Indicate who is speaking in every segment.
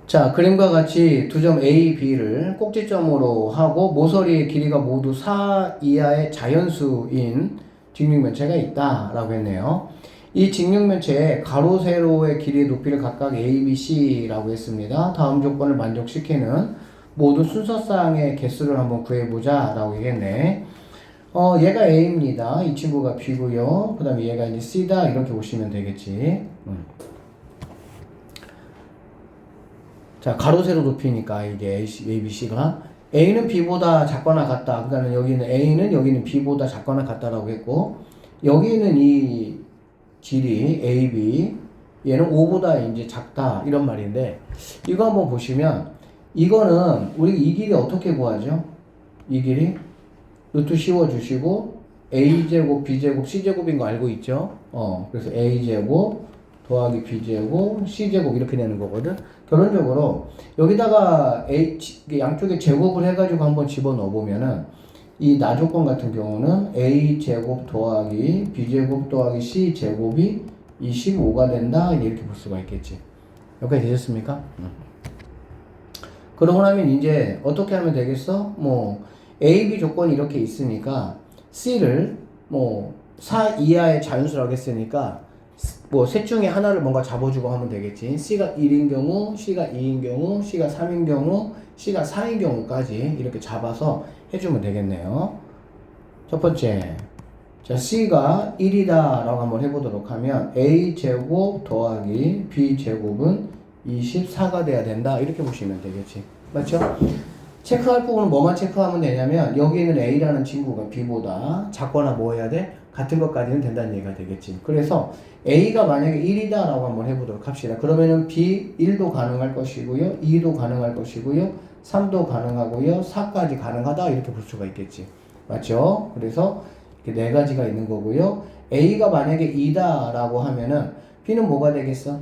Speaker 1: 자, 그림과 같이 두 점 A, B를 꼭지점으로 하고 모서리의 길이가 모두 4 이하의 자연수인 직육면체가 있다라고 했네요. 이 직육면체의 가로, 세로의 길이의 높이를 각각 A, B, C라고 했습니다. 다음 조건을 만족시키는 모든 순서상의 개수를 한번 구해보자 라고 얘기했네. 얘가 A입니다. 이 친구가 B고요. 그 다음에 얘가 이제 C다 이렇게 보시면 되겠지. 자, 가로, 세로 높이니까 이게 A, B, C가 A는 B보다 작거나 같다. 그러니까 여기는 A는 여기는 B보다 작거나 같다라고 했고 여기는 이 길이 A, B 얘는 5보다 이제 작다 이런 말인데 이거 한번 보시면 이거는 우리 이 길이 어떻게 구하죠? 이 길이 루트 씌워주시고 A제곱, B제곱, C제곱인 거 알고 있죠? 그래서 A제곱 더하기 B제곱, C제곱 이렇게 되는 거거든. 결론적으로 여기다가 양쪽에 제곱을 해가지고 한번 집어넣어 보면은 이 나조건 같은 경우는 A제곱 더하기 B제곱 더하기 C제곱이 25가 된다 이렇게 볼 수가 있겠지. 여기까지 되셨습니까? 그러고 나면 이제 어떻게 하면 되겠어? 뭐 A, B 조건이 이렇게 있으니까 C를 뭐 4 이하의 자연수라고 했으니까 뭐 셋 중에 하나를 뭔가 잡아주고 하면 되겠지. C가 1인 경우, C가 2인 경우, C가 3인 경우, C가 4인 경우까지 이렇게 잡아서 해주면 되겠네요. 첫 번째, 자 C가 1이다 라고 한번 해보도록 하면 A제곱 더하기 B제곱은 24가 돼야 된다 이렇게 보시면 되겠지. 맞죠? 체크할 부분은 뭐만 체크하면 되냐면 여기는 A라는 친구가 B보다 작거나 뭐 해야 돼? 같은 것까지는 된다는 얘기가 되겠지. 그래서 A가 만약에 1이다 라고 한번 해보도록 합시다. 그러면은 B 1도 가능할 것이고요. 2도 가능할 것이고요. 3도 가능하고요. 4까지 가능하다 이렇게 볼 수가 있겠지. 맞죠? 그래서 이렇게 네 가지가 있는 거고요. A가 만약에 2다 라고 하면은 B는 뭐가 되겠어?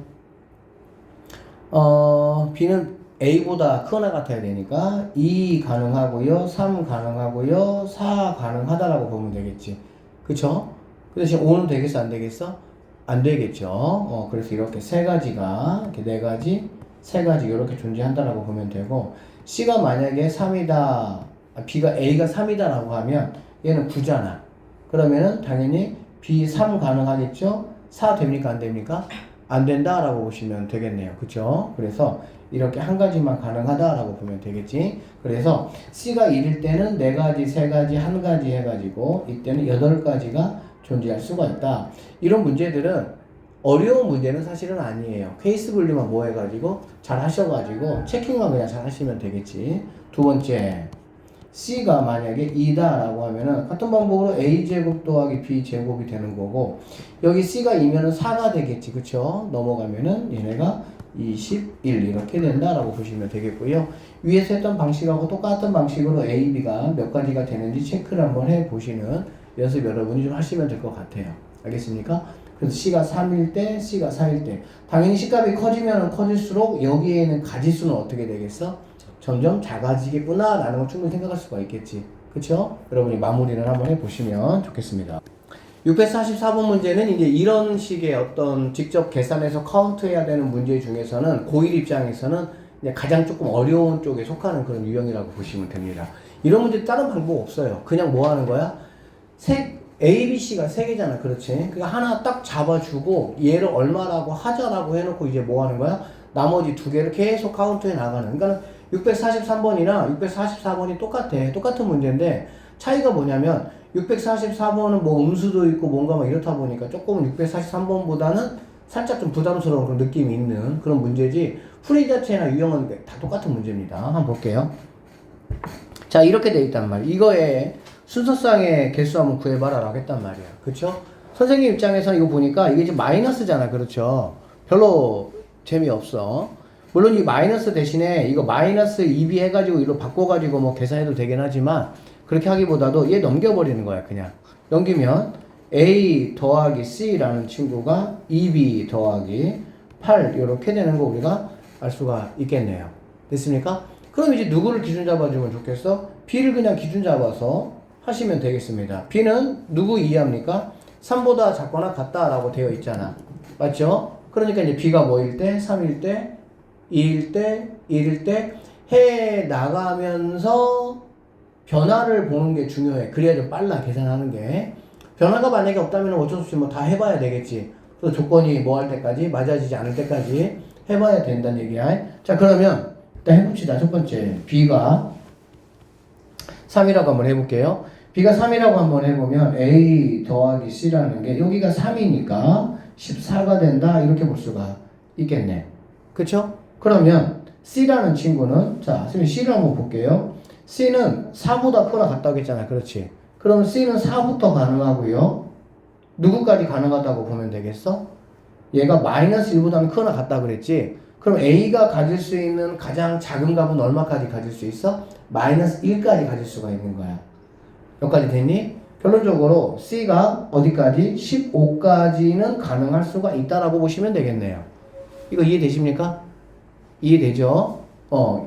Speaker 1: B는 A보다 크거나 같아야 되니까 2 가능하고요. 3 가능하고요. 4 가능하다라고 보면 되겠지. 그쵸? 그 대신 5는 되겠어? 안 되겠어? 안 되겠죠. 그래서 이렇게 세 가지가, 이렇게 네 가지, 세 가지 이렇게 존재한다라고 보면 되고 C가 만약에 3이다, B가 A가 3이다라고 하면 얘는 9잖아. 그러면은 당연히 B 3 가능하겠죠? 4 됩니까? 안 됩니까? 안 된다라고 보시면 되겠네요. 그쵸? 그래서 이렇게 한 가지만 가능하다라고 보면 되겠지. 그래서 C가 1일 때는 4가지, 3가지, 1가지 해가지고 이때는 8가지가 존재할 수가 있다. 이런 문제들은 어려운 문제는 사실은 아니에요. 케이스 분류만 뭐 해가지고 잘 하셔가지고 체킹만 그냥 잘 하시면 되겠지. 두 번째, C가 만약에 2다 라고 하면은 같은 방법으로 A제곱 더하기 B제곱이 되는 거고 여기 C가 2면은 4가 되겠지. 그쵸? 넘어가면은 얘네가 21 이렇게 된다라고 보시면 되겠고요. 위에서 했던 방식하고 똑같은 방식으로 A, B가 몇 가지가 되는지 체크를 한번 해보시는 연습 여러분이 좀 하시면 될 것 같아요. 알겠습니까? 그래서 C가 3일 때, C가 4일 때 당연히 C값이 커지면 커질수록 여기에는 가지수는 어떻게 되겠어? 점점 작아지겠구나 라는 걸 충분히 생각할 수가 있겠지. 그쵸? 여러분이 마무리를 한번 해보시면 좋겠습니다. 644번 문제는 이제 이런 식의 어떤 직접 계산해서 카운트해야 되는 문제 중에서는 고1 입장에서는 이제 가장 조금 어려운 쪽에 속하는 그런 유형이라고 보시면 됩니다. 이런 문제 다른 방법 없어요. 그냥 뭐 하는 거야? A, B, C가 3개잖아. 그렇지? 그러니까 하나 딱 잡아주고 얘를 얼마라고 하자라고 해놓고 이제 뭐 하는 거야? 나머지 2개를 계속 카운트해 나가는. 그러니까 643번이랑 644번이 똑같은 문제인데 차이가 뭐냐면 644번은 뭐 음수도 있고 뭔가 막 이렇다 보니까 조금은 643번보다는 살짝 좀 부담스러운 그런 느낌이 있는 그런 문제지 풀이 자체나 유형은 다 똑같은 문제입니다. 한번 볼게요. 자, 이렇게 돼 있단 말이야. 이거에 순서상의 개수 한번 구해봐라 라고 했단 말이야. 그쵸? 선생님 입장에서 이거 보니까 이게 지금 마이너스잖아. 그렇죠? 별로 재미없어. 물론 이 마이너스 대신에 이거 마이너스 2b 해가지고 이로 바꿔가지고 뭐 계산해도 되긴 하지만 그렇게 하기보다도 얘 넘겨버리는 거야. 그냥 넘기면 a 더하기 c라는 친구가 2b 더하기 8 이렇게 되는 거 우리가 알 수가 있겠네요. 됐습니까? 그럼 이제 누구를 기준 잡아주면 좋겠어? b를 그냥 기준 잡아서 하시면 되겠습니다. b는 누구 이해합니까? 3보다 작거나 같다라고 되어 있잖아. 맞죠? 그러니까 이제 b가 뭐일 때? 3일 때 2일 때, 1일 때 해 나가면서 변화를 보는 게 중요해. 그래야 좀 빨라, 계산하는 게. 변화가 만약에 없다면 어쩔 수 없이 뭐 다 해봐야 되겠지. 또 조건이 뭐 할 때까지, 맞아지지 않을 때까지 해봐야 된다는 얘기야. 자, 그러면 일단 해봅시다. 첫 번째, B가 3이라고 한번 해볼게요. B가 3이라고 한번 해보면 A 더하기 C라는 게 여기가 3이니까 14가 된다. 이렇게 볼 수가 있겠네. 그쵸? 그러면 C라는 친구는, 자, 선생님 C를 한번 볼게요. C는 4보다 크거나 같다고 했잖아. 그렇지? 그럼 C는 4부터 가능하고요. 누구까지 가능하다고 보면 되겠어? 얘가 마이너스 1보다는 크거나 같다 그랬지? 그럼 A가 가질 수 있는 가장 작은 값은 얼마까지 가질 수 있어? 마이너스 1까지 가질 수가 있는 거야. 여기까지 됐니? 결론적으로 C가 어디까지? 15까지는 가능할 수가 있다라고 보시면 되겠네요. 이거 이해되십니까? 이해되죠?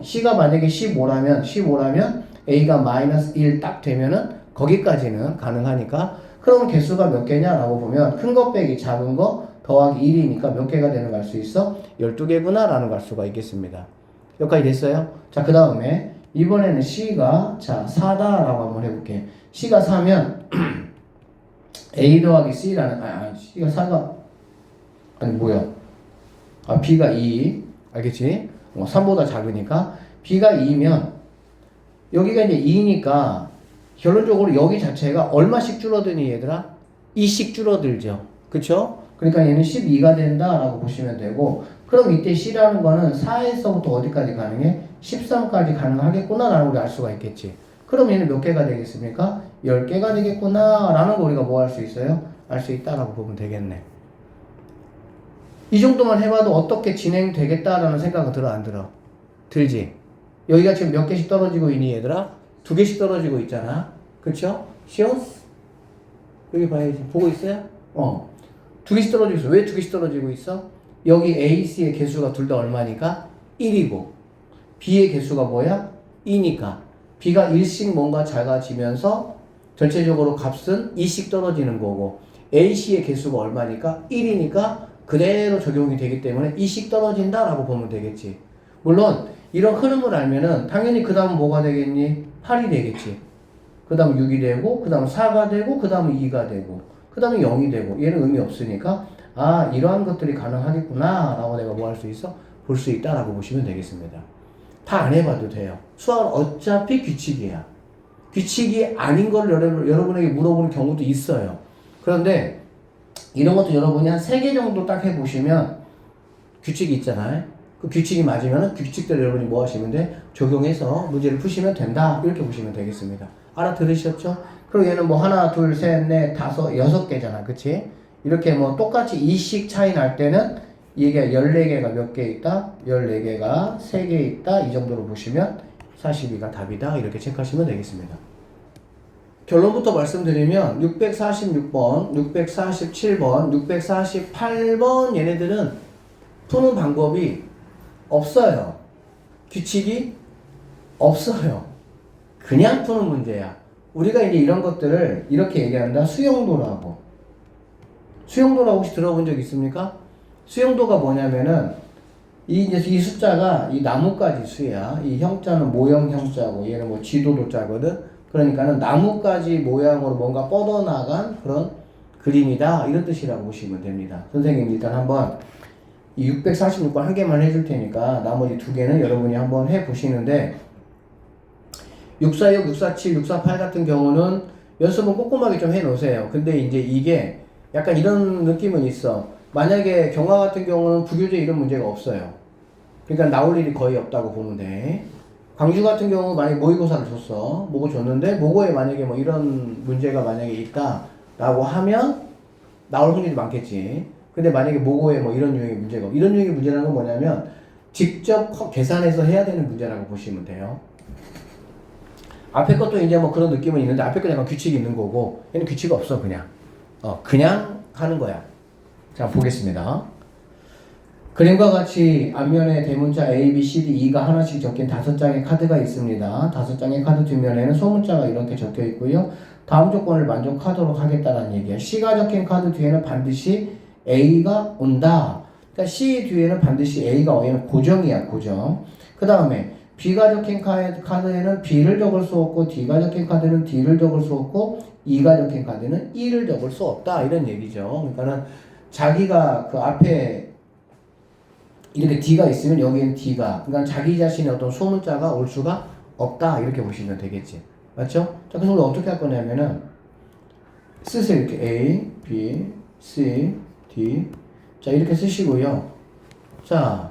Speaker 1: C가 만약에 15라면 A가 마이너스 1 딱 되면은 거기까지는 가능하니까, 그러면 개수가 몇 개냐라고 보면 큰 거 빼기 작은 거 더하기 1이니까 몇 개가 되는 걸 알 수 있어? 12개구나 라는 걸 알 수가 있겠습니다. 여기까지 됐어요? 자, 그 다음에 이번에는 C가, 자, 4다라고 한번 해볼게. C가 4면 A 더하기 C라는, C가 4가, 아니 뭐야, B가 2, 알겠지? 3보다 작으니까 B가 2면 여기가 이제 2니까 결론적으로 여기 자체가 얼마씩 줄어드니 얘들아? 2씩 줄어들죠. 그쵸? 그러니까 얘는 12가 된다라고 보시면 되고, 그럼 이때 C라는 거는 4에서부터 어디까지 가능해? 13까지 가능하겠구나 라는 걸 알 수가 있겠지. 그럼 얘는 몇 개가 되겠습니까? 10개가 되겠구나 라는 거 우리가 뭐 할 수 있어요? 알 수 있다라고 보면 되겠네. 이 정도만 해봐도 어떻게 진행되겠다라는 생각은 들어, 안 들어? 들지? 여기가 지금 몇 개씩 떨어지고 있니 얘들아? 2개씩 떨어지고 있잖아. 그쵸? 쉬웠어? 여기 봐야지. 보고 있어요? 2개씩 떨어지고 있어. 왜 2개씩 떨어지고 있어? 여기 A, C의 개수가 둘 다 얼마니까? 1이고 B의 개수가 뭐야? 2니까 B가 1씩 뭔가 작아지면서 전체적으로 값은 2씩 떨어지는 거고, A, C의 개수가 얼마니까? 1이니까 그대로 적용이 되기 때문에 2씩 떨어진다라고 보면 되겠지. 물론 이런 흐름을 알면은 당연히 그 다음 뭐가 되겠니? 8이 되겠지. 그 다음 6이 되고, 그 다음 4가 되고, 그 다음 2가 되고, 그 다음에 0이 되고, 얘는 의미 없으니까 이러한 것들이 가능하겠구나 라고 내가 뭐 할 수 있어? 볼 수 있다라고 보시면 되겠습니다. 다 안 해봐도 돼요. 수학은 어차피 규칙이야. 규칙이 아닌 걸 여러분에게 물어보는 경우도 있어요. 그런데 이런 것도 여러분이 한 3개 정도 딱 해보시면 규칙이 있잖아요. 그 규칙이 맞으면 규칙대로 여러분이 뭐 하시면 돼? 적용해서 문제를 푸시면 된다. 이렇게 보시면 되겠습니다. 알아들으셨죠? 그리고 얘는 뭐 하나, 둘, 셋, 넷, 다섯, 6개잖아. 그치? 이렇게 뭐 똑같이 2씩 차이 날 때는 이게 14개가 몇 개 있다? 14개가 3개 있다. 이 정도로 보시면 42가 답이다. 이렇게 체크하시면 되겠습니다. 결론부터 말씀드리면 646번, 647번, 648번 얘네들은 푸는 방법이 없어요. 규칙이 없어요. 그냥 푸는 문제야. 우리가 이제 이런 것들을 이렇게 얘기한다. 수용도라고. 수용도라고 혹시 들어본 적 있습니까? 수용도가 뭐냐면은 이 숫자가 이 나뭇가지 수야. 이 형자는 모형 형자고 얘는 뭐 지도도자거든. 그러니까는 나뭇가지 모양으로 뭔가 뻗어나간 그런 그림이다. 이런 뜻이라고 보시면 됩니다. 선생님이 일단 한번 이 646번 한 개만 해줄 테니까 나머지 2개는 여러분이 한번 해보시는데, 646, 647, 648 같은 경우는 연습은 꼼꼼하게 좀 해놓으세요. 근데 이제 이게 약간 이런 느낌은 있어. 만약에 경화 같은 경우는 부교재 이런 문제가 없어요. 그러니까 나올 일이 거의 없다고 보면 돼. 광주 같은 경우 만약에 모의고사를 줬어. 모고 줬는데 모고에 만약에 뭐 이런 문제가 만약에 있다라고 하면 나올 확률이 많겠지. 근데 만약에 모고에 뭐 이런 유형의 문제가, 이런 유형의 문제라는 건 뭐냐면 직접 계산해서 해야 되는 문제라고 보시면 돼요. 앞에 것도 이제 뭐 그런 느낌은 있는데 앞에 거 약간 규칙이 있는 거고, 얘는 규칙이 없어. 그냥 하는 거야. 자, 보겠습니다. 그림과 같이 앞면에 대문자 A, B, C, D, E가 하나씩 적힌 5장의 카드가 있습니다. 5장의 카드 뒷면에는 소문자가 이렇게 적혀 있고요. 다음 조건을 만족하도록 하겠다는 얘기야. C가 적힌 카드 뒤에는 반드시 A가 온다. 그러니까 C 뒤에는 반드시 A가 와야 되는 고정이야, 고정. 그 다음에 B가 적힌 카드에는 B를 적을 수 없고 D가 적힌 카드는 D를 적을 수 없고 E가 적힌 카드는 E를 적을 수 없다 이런 얘기죠. 그러니까는 자기가 그 앞에 이렇게 D가 있으면 여기엔 D가 그러니까 자기 자신의 어떤 소문자가 올 수가 없다 이렇게 보시면 되겠지. 맞죠? 자, 그래서 우리 어떻게 할 거냐면은 쓰세요. 이렇게 A, B, C, D 자 이렇게 쓰시고요. 자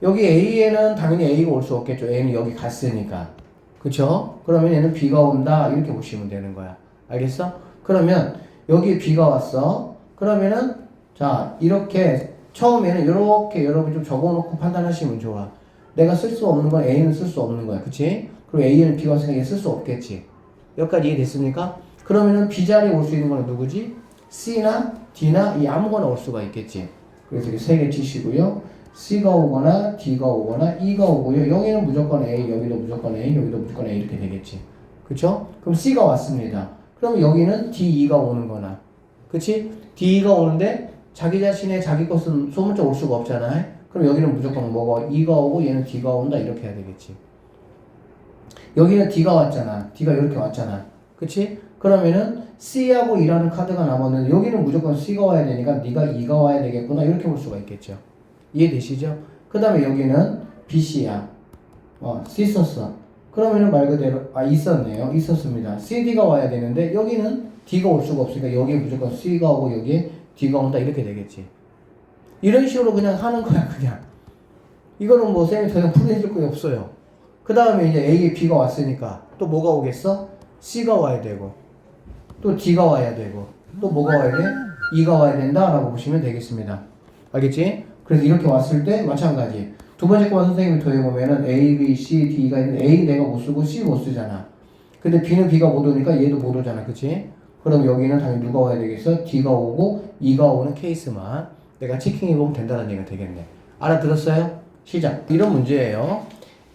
Speaker 1: 여기 A에는 당연히 A가 올 수 없겠죠. A는 여기 갔으니까. 그쵸? 그러면 얘는 B가 온다. 이렇게 보시면 되는 거야. 알겠어? 그러면 여기 B가 왔어. 그러면은 자 이렇게 처음에는 이렇게 여러분 좀 적어놓고 판단하시면 좋아. 내가 쓸 수 없는 건 A는 쓸 수 없는 거야. 그치? 그리고 A는 B가 왔으니까 얘 쓸 수 없겠지. 여기까지 이해됐습니까? 그러면은 B 자리에 올 수 있는 건 누구지? C나 D나 이 아무거나 올 수가 있겠지. 그래서 이렇게 3개 치시고요. C가 오거나 D가 오거나 E가 오고요. 여기는 무조건 A, 여기도 무조건 A, 여기도 무조건 A 이렇게 되겠지. 그쵸? 그럼 C가 왔습니다. 그럼 여기는 D, E가 오는 거나. 그치? D, E가 오는데 자기 자신의 자기 것은 소문자 올 수가 없잖아. 그럼 여기는 무조건 뭐가 E가 오고 얘는 D가 온다 이렇게 해야 되겠지. 여기는 D가 왔잖아. D가 이렇게 왔잖아. 그치? 그러면은 C하고 E라는 카드가 남았는데 여기는 무조건 C가 와야 되니까 네가 E가 와야 되겠구나 이렇게 볼 수가 있겠죠. 이해되시죠? 그 다음에 여기는 BC야. C 썼어. 그러면은 말 그대로, 있었네요. 있었습니다. CD가 와야 되는데, 여기는 D가 올 수가 없으니까, 여기에 무조건 C가 오고, 여기에 D가 온다. 이렇게 되겠지. 이런 식으로 그냥 하는 거야, 그냥. 이거는 뭐, 쌤이 더 이상 풀어줄 거 없어요. 그 다음에 이제 A에 B가 왔으니까, 또 뭐가 오겠어? C가 와야 되고, 또 D가 와야 되고, 또 뭐가 와야 돼? E가 와야 된다. 라고 보시면 되겠습니다. 알겠지? 그래서 이렇게 왔을 때 마찬가지. 두 번째 거만 선생님이 더해보면은 A, B, C, D가 있는데 A 내가 못 쓰고 C 못 쓰잖아. 근데 B는 B가 못 오니까 얘도 못 오잖아. 그치? 그럼 여기는 당연히 누가 와야 되겠어? D가 오고 E가 오는 케이스만 내가 체킹해보면 된다는 얘기가 되겠네. 알아들었어요? 시작. 이런 문제예요.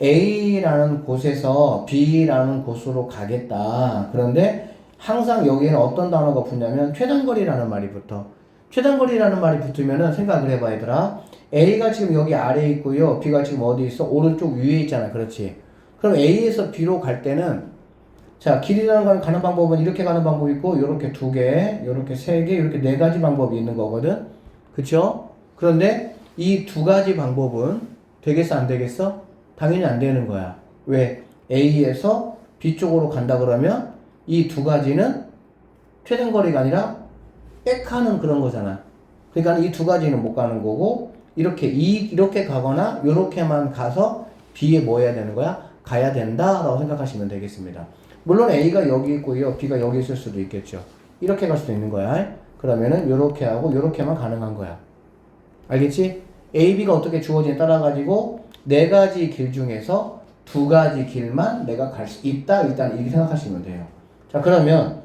Speaker 1: A라는 곳에서 B라는 곳으로 가겠다. 그런데 항상 여기에는 어떤 단어가 붙냐면 최단거리라는 말이 붙어. 최단거리라는 말이 붙으면은 생각을 해봐 얘들아. A가 지금 여기 아래에 있고요. B가 지금 어디 있어? 오른쪽 위에 있잖아. 그렇지? 그럼 A에서 B로 갈 때는 자 길이라는 걸 가는 방법은 이렇게 가는 방법이 있고 요렇게 2개, 요렇게 3개, 요렇게 4가지 방법이 있는 거거든. 그쵸? 그런데 이 2가지 방법은 되겠어? 안 되겠어? 당연히 안 되는 거야. 왜? A에서 B 쪽으로 간다 그러면 이 2가지는 최단거리가 아니라 백하는 그런 거잖아. 그러니까 이 2가지는 못 가는 거고 이렇게 가거나 요렇게만 가서 B에 뭐 해야 되는 거야? 가야 된다라고 생각하시면 되겠습니다. 물론 A가 여기 있고요. B가 여기 있을 수도 있겠죠. 이렇게 갈 수도 있는 거야. 그러면은 요렇게 하고 요렇게만 가능한 거야. 알겠지? A, B가 어떻게 주어지냐에 따라 가지고 4가지 길 중에서 2가지 길만 내가 갈 수 있다. 일단 이렇게 생각하시면 돼요. 자, 그러면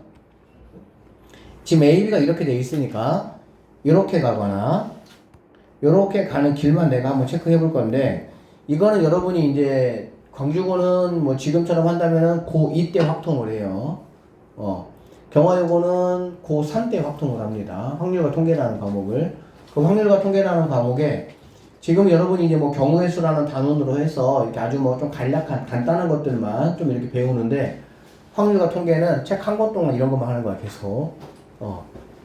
Speaker 1: 지금 A, B가 이렇게 돼 있으니까 이렇게 가거나 이렇게 가는 길만 내가 한번 체크해 볼 건데 이거는 여러분이 이제 광주고는 뭐 지금처럼 한다면은 고2 때 확통을 해요. 경화여고는 고3 때 확통을 합니다. 확률과 통계라는 과목을. 그 확률과 통계라는 과목에 지금 여러분이 이제 뭐 경우의 수라는 단원으로 해서 이렇게 아주 뭐 좀 간략한 간단한 것들만 좀 이렇게 배우는데 확률과 통계는 책 한 권 동안 이런 것만 하는 거야, 계속.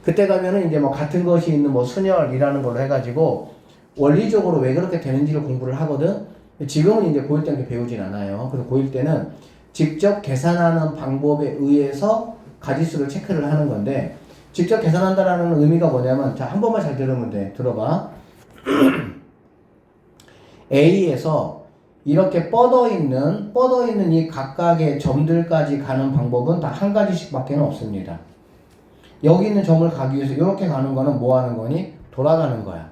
Speaker 1: 그때 가면은 이제 뭐 같은 것이 있는 뭐 순열이라는 걸로 해가지고 원리적으로 왜 그렇게 되는지를 공부를 하거든. 지금은 이제 고1 때 이렇게 배우진 않아요. 그래서 고1 때는 직접 계산하는 방법에 의해서 가지수를 체크를 하는 건데 직접 계산한다라는 의미가 뭐냐면 자, 한 번만 잘 들으면 돼. 들어봐. A에서 이렇게 뻗어 있는 이 각각의 점들까지 가는 방법은 다 한 가지씩 밖에 없습니다. 여기 있는 점을 가기 위해서 이렇게 가는 거는 뭐 하는 거니? 돌아가는 거야.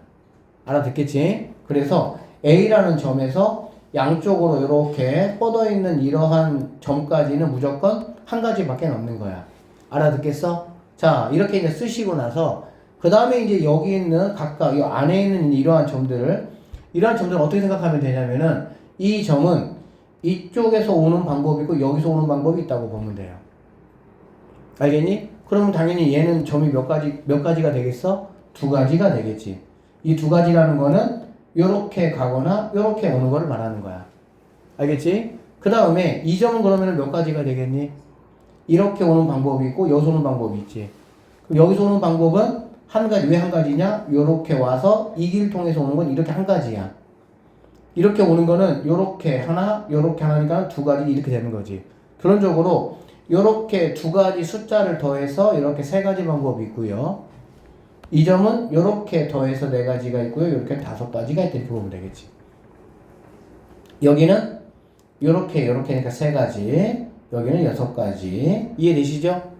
Speaker 1: 알아듣겠지? 그래서 A라는 점에서 양쪽으로 이렇게 뻗어 있는 이러한 점까지는 무조건 한 가지밖에 없는 거야. 알아듣겠어? 자, 이렇게 이제 쓰시고 나서 그 다음에 이제 여기 있는 각각 이 안에 있는 이러한 점들을 어떻게 생각하면 되냐면은 이 점은 이쪽에서 오는 방법이 있고 여기서 오는 방법이 있다고 보면 돼요. 알겠니? 그러면 당연히 얘는 점이 몇 가지가 되겠어? 2가지가 되겠지. 이 두 가지라는 거는 요렇게 가거나 요렇게 오는 거를 말하는 거야. 알겠지? 그 다음에 이 점은 그러면 몇 가지가 되겠니? 이렇게 오는 방법이 있고 여기서 오는 방법이 있지. 그럼 여기서 오는 방법은 한 가지. 왜 한 가지냐? 요렇게 와서 이 길 통해서 오는 건 이렇게 한 가지야. 이렇게 오는 거는 요렇게 하나, 요렇게 하나니까 두 가지 이렇게 되는 거지. 결론적으로 요렇게 두 가지 숫자를 더해서 이렇게 세 가지 방법이 있고요. 이 점은 요렇게 더해서 네 가지가 있고요. 이렇게 다섯 가지가 있다. 이렇게 보면 되겠지. 여기는 요렇게 하니까 세 가지. 여기는 여섯 가지. 이해되시죠?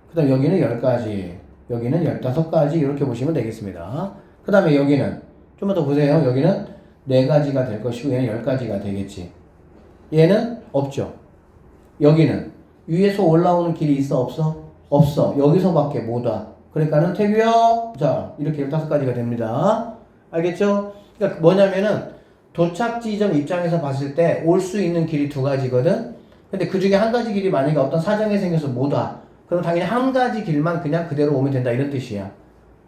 Speaker 1: 그 다음 여기는 10가지. 여기는 15가지. 이렇게 보시면 되겠습니다. 그 다음에 여기는 좀만 더 보세요. 여기는 4가지가 될 것이고 얘는 10가지가 되겠지. 얘는 없죠. 여기는 위에서 올라오는 길이 있어? 없어? 없어. 여기서밖에 못 와. 그러니까는 태규야, 자 이렇게 15가지가 됩니다. 알겠죠? 그러니까 뭐냐면은 도착 지점 입장에서 봤을 때 올 수 있는 길이 두 가지거든. 근데 그 중에 한 가지 길이 만약에 어떤 사정이 생겨서 못 와. 그럼 당연히 한 가지 길만 그냥 그대로 오면 된다 이런 뜻이야.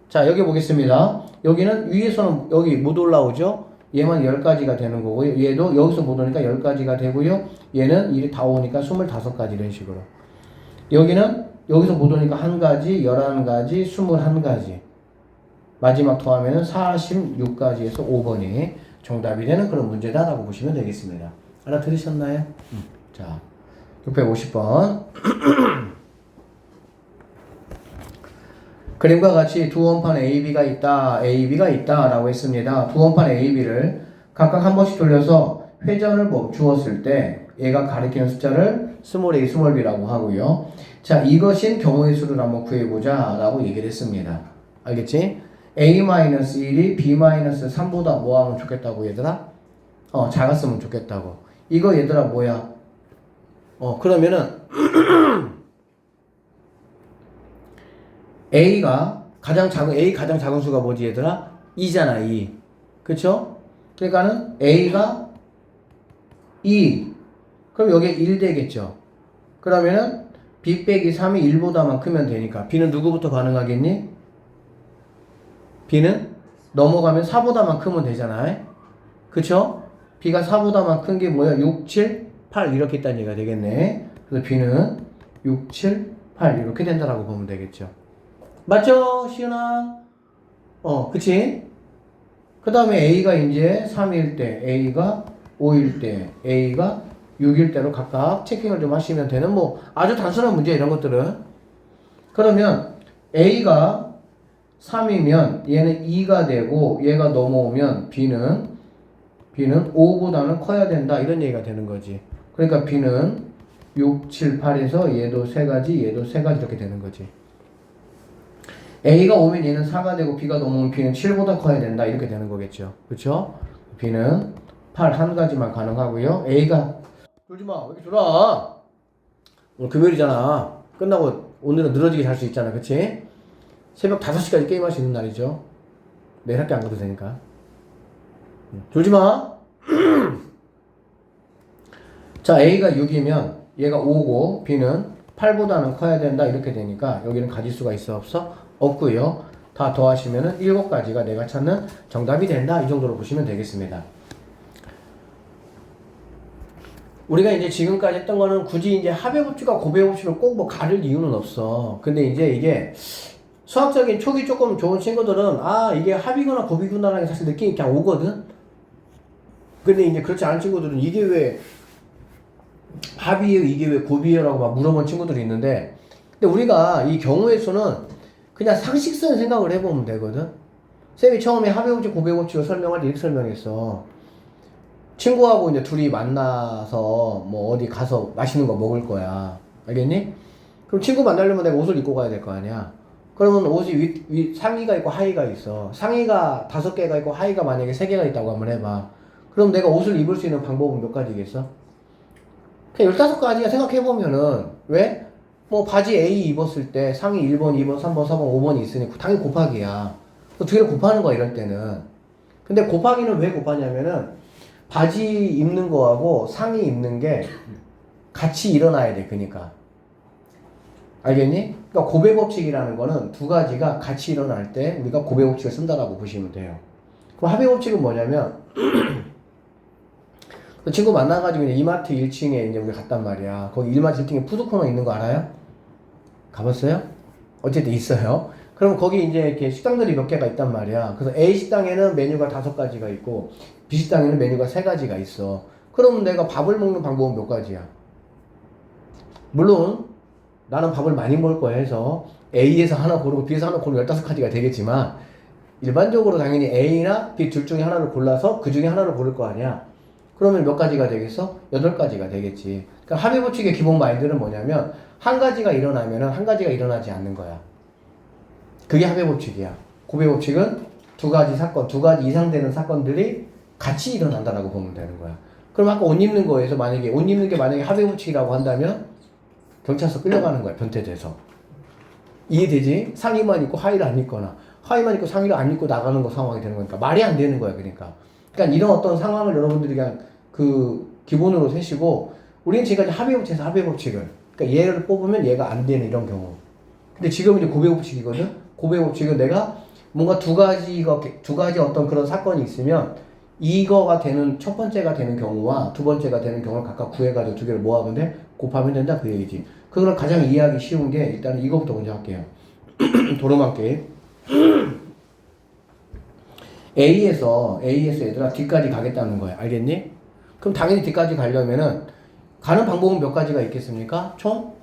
Speaker 1: 자 여기 보겠습니다. 여기는 위에서는 여기 못 올라오죠. 얘만 10가지가 되는 거고요. 얘도 여기서 못 오니까 10가지가 되고요. 얘는 일이 다 오니까 25가지 이런 식으로. 여기는 여기서 못 오니까 한 가지, 11가지, 21가지. 마지막 더하면은 46가지에서 5번이 정답이 되는 그런 문제다라고 보시면 되겠습니다. 알아들으셨나요? 자, 650번. 그림과 같이 두 원판 AB가 있다, AB가 있다 라고 했습니다. 두 원판 AB를 각각 한 번씩 돌려서 회전을 멈추었을 때 얘가 가리키는 숫자를 스몰 a, 스몰 b라고 하고요. 자, 이것인 경우의 수를 한번 구해보자 라고 얘기를 했습니다. 알겠지? a-1이 b-3보다 뭐 하면 좋겠다고 얘들아? 작았으면 좋겠다고. 이거 얘들아 뭐야? 그러면은 A가 가장 작은 수가 뭐지 얘들아? 2잖아 2. 그쵸? 그러니까는 A가 2. 그럼 여기에 1 되겠죠. 그러면은 B 빼기 3이 1보다만 크면 되니까 B는 누구부터 가능하겠니? B는 넘어가면 4보다만 크면 되잖아. 그쵸? B가 4보다만 큰 게 뭐야? 6, 7, 8 이렇게 있다는 얘기가 되겠네. 그래서 B는 6, 7, 8 이렇게 된다라고 보면 되겠죠. 맞죠? 시은아? 그치? 그 다음에 A가 이제 3일 때, A가 5일 때, A가 6일 때로 각각 체킹을 좀 하시면 되는 뭐 아주 단순한 문제 이런 것들은. 그러면 A가 3이면 얘는 2가 되고 얘가 넘어오면 B는 5보다는 커야 된다 이런 얘기가 되는 거지. 그러니까 B는 6, 7, 8에서 얘도 3가지, 얘도 3가지 이렇게 되는 거지. A가 오면 얘는 4가 되고 B가 넘으면 B는 7보다 커야 된다 이렇게 되는 거겠죠. 그쵸? B는 8 한 가지만 가능하고요. A가 졸지마 왜 이렇게 졸아? 오늘 금요일이잖아. 끝나고 오늘은 늘어지게 잘 수 있잖아. 그치? 새벽 5시까지 게임할 수 있는 날이죠. 내일 학교 안 가도 되니까. 졸지마. 자, A가 6이면 얘가 5고 B는 8보다는 커야 된다 이렇게 되니까 여기는 가지수가 있어 없어? 없고요. 다 더하시면은 7가지가 내가 찾는 정답이 된다. 이 정도로 보시면 되겠습니다. 우리가 이제 지금까지 했던 거는 굳이 이제 합의 법칙과 고배 법칙을 꼭 뭐 가릴 이유는 없어. 근데 이제 이게 수학적인 촉이 조금 좋은 친구들은 이게 합이구나 고비구나라는 게 사실 느낌이 그냥 오거든. 근데 이제 그렇지 않은 친구들은 이게 왜 합이에요, 이게 왜 고비예요라고 막 물어본 친구들이 있는데, 근데 우리가 이 경우의 수는 그냥 상식선 생각을 해보면 되거든. 쌤이 처음에 합의 법칙, 고배 법칙을 설명할 때 이렇게 설명했어. 친구하고 이제 둘이 만나서 뭐 어디 가서 맛있는 거 먹을 거야. 알겠니? 그럼 친구 만나려면 내가 옷을 입고 가야 될 거 아니야. 그러면 옷이 상의가 있고 하의가 있어. 상의가 5개가 있고 하의가 만약에 3개가 있다고 한번 해봐. 그럼 내가 옷을 입을 수 있는 방법은 몇 가지겠어? 그냥 15가지가 생각해보면은, 왜? 뭐 바지 A 입었을 때 상의 1번, 2번, 3번, 4번, 5번이 있으니 당연히 곱하기야. 두 개를 곱하는 거야, 이럴 때는. 근데 곱하기는 왜 곱하냐면은 바지 입는 거하고 상의 입는 게 같이 일어나야 돼, 그니까. 알겠니? 그러니까 고배 법칙이라는 거는 두 가지가 같이 일어날 때 우리가 고배 법칙을 쓴다라고 보시면 돼요. 그럼 합의 법칙은 뭐냐면 그 친구 만나가지고 이제 이마트 1층에 이제 우리 갔단 말이야. 거기 이마트 1층에 푸드코너 있는 거 알아요? 가봤어요? 어쨌든 있어요. 그럼 거기 이제 이렇게 식당들이 몇 개가 있단 말이야. 그래서 A 식당에는 메뉴가 5가지가 있고 B 식당에는 메뉴가 3가지가 있어. 그러면 내가 밥을 먹는 방법은 몇 가지야? 물론 나는 밥을 많이 먹을 거야 해서 A에서 하나 고르고 B에서 하나 고르면 15가지가 되겠지만 일반적으로 당연히 A나 B 둘 중에 하나를 골라서 그 중에 하나를 고를 거 아니야. 그러면 몇 가지가 되겠어? 8가지가 되겠지. 그러니까 합의 법칙의 기본 마인드는 뭐냐면 한 가지가 일어나면은 한 가지가 일어나지 않는 거야. 그게 합의 법칙이야. 고배 법칙은 2가지 사건, 2가지 이상 되는 사건들이 같이 일어난다라고 보면 되는 거야. 그럼 아까 옷 입는 거에서 만약에 옷 입는 게 만약에 합의 법칙이라고 한다면 경찰서 끌려가는 거야. 변태돼서. 이해되지? 상의만 입고 하의를 안 입거나 하의만 입고 상의를 안 입고 나가는 거 상황이 되는 거니까 말이 안 되는 거야. 그러니까 이런 어떤 상황을 여러분들이 그냥 그 기본으로 세시고 우리는 지금까지 합의 법칙에서 합의 법칙을 그러니까 얘를 뽑으면 얘가 안 되는 이런 경우. 근데 지금은 이제 고배 법칙이거든. 고배 법칙은 내가 뭔가 2가지 어떤 그런 사건이 있으면 이거가 되는 첫 번째가 되는 경우와 두 번째가 되는 경우를 각각 구해가지고 2개를 모아보면 돼? 곱하면 된다 그 얘기지. 그걸 가장 이해하기 쉬운 게 일단은 이거부터 먼저 할게요. 도로만 게임. A에서 얘들아 D까지 가겠다는 거야. 알겠니? 그럼 당연히 D까지 가려면은 가는 방법은 몇 가지가 있겠습니까? 총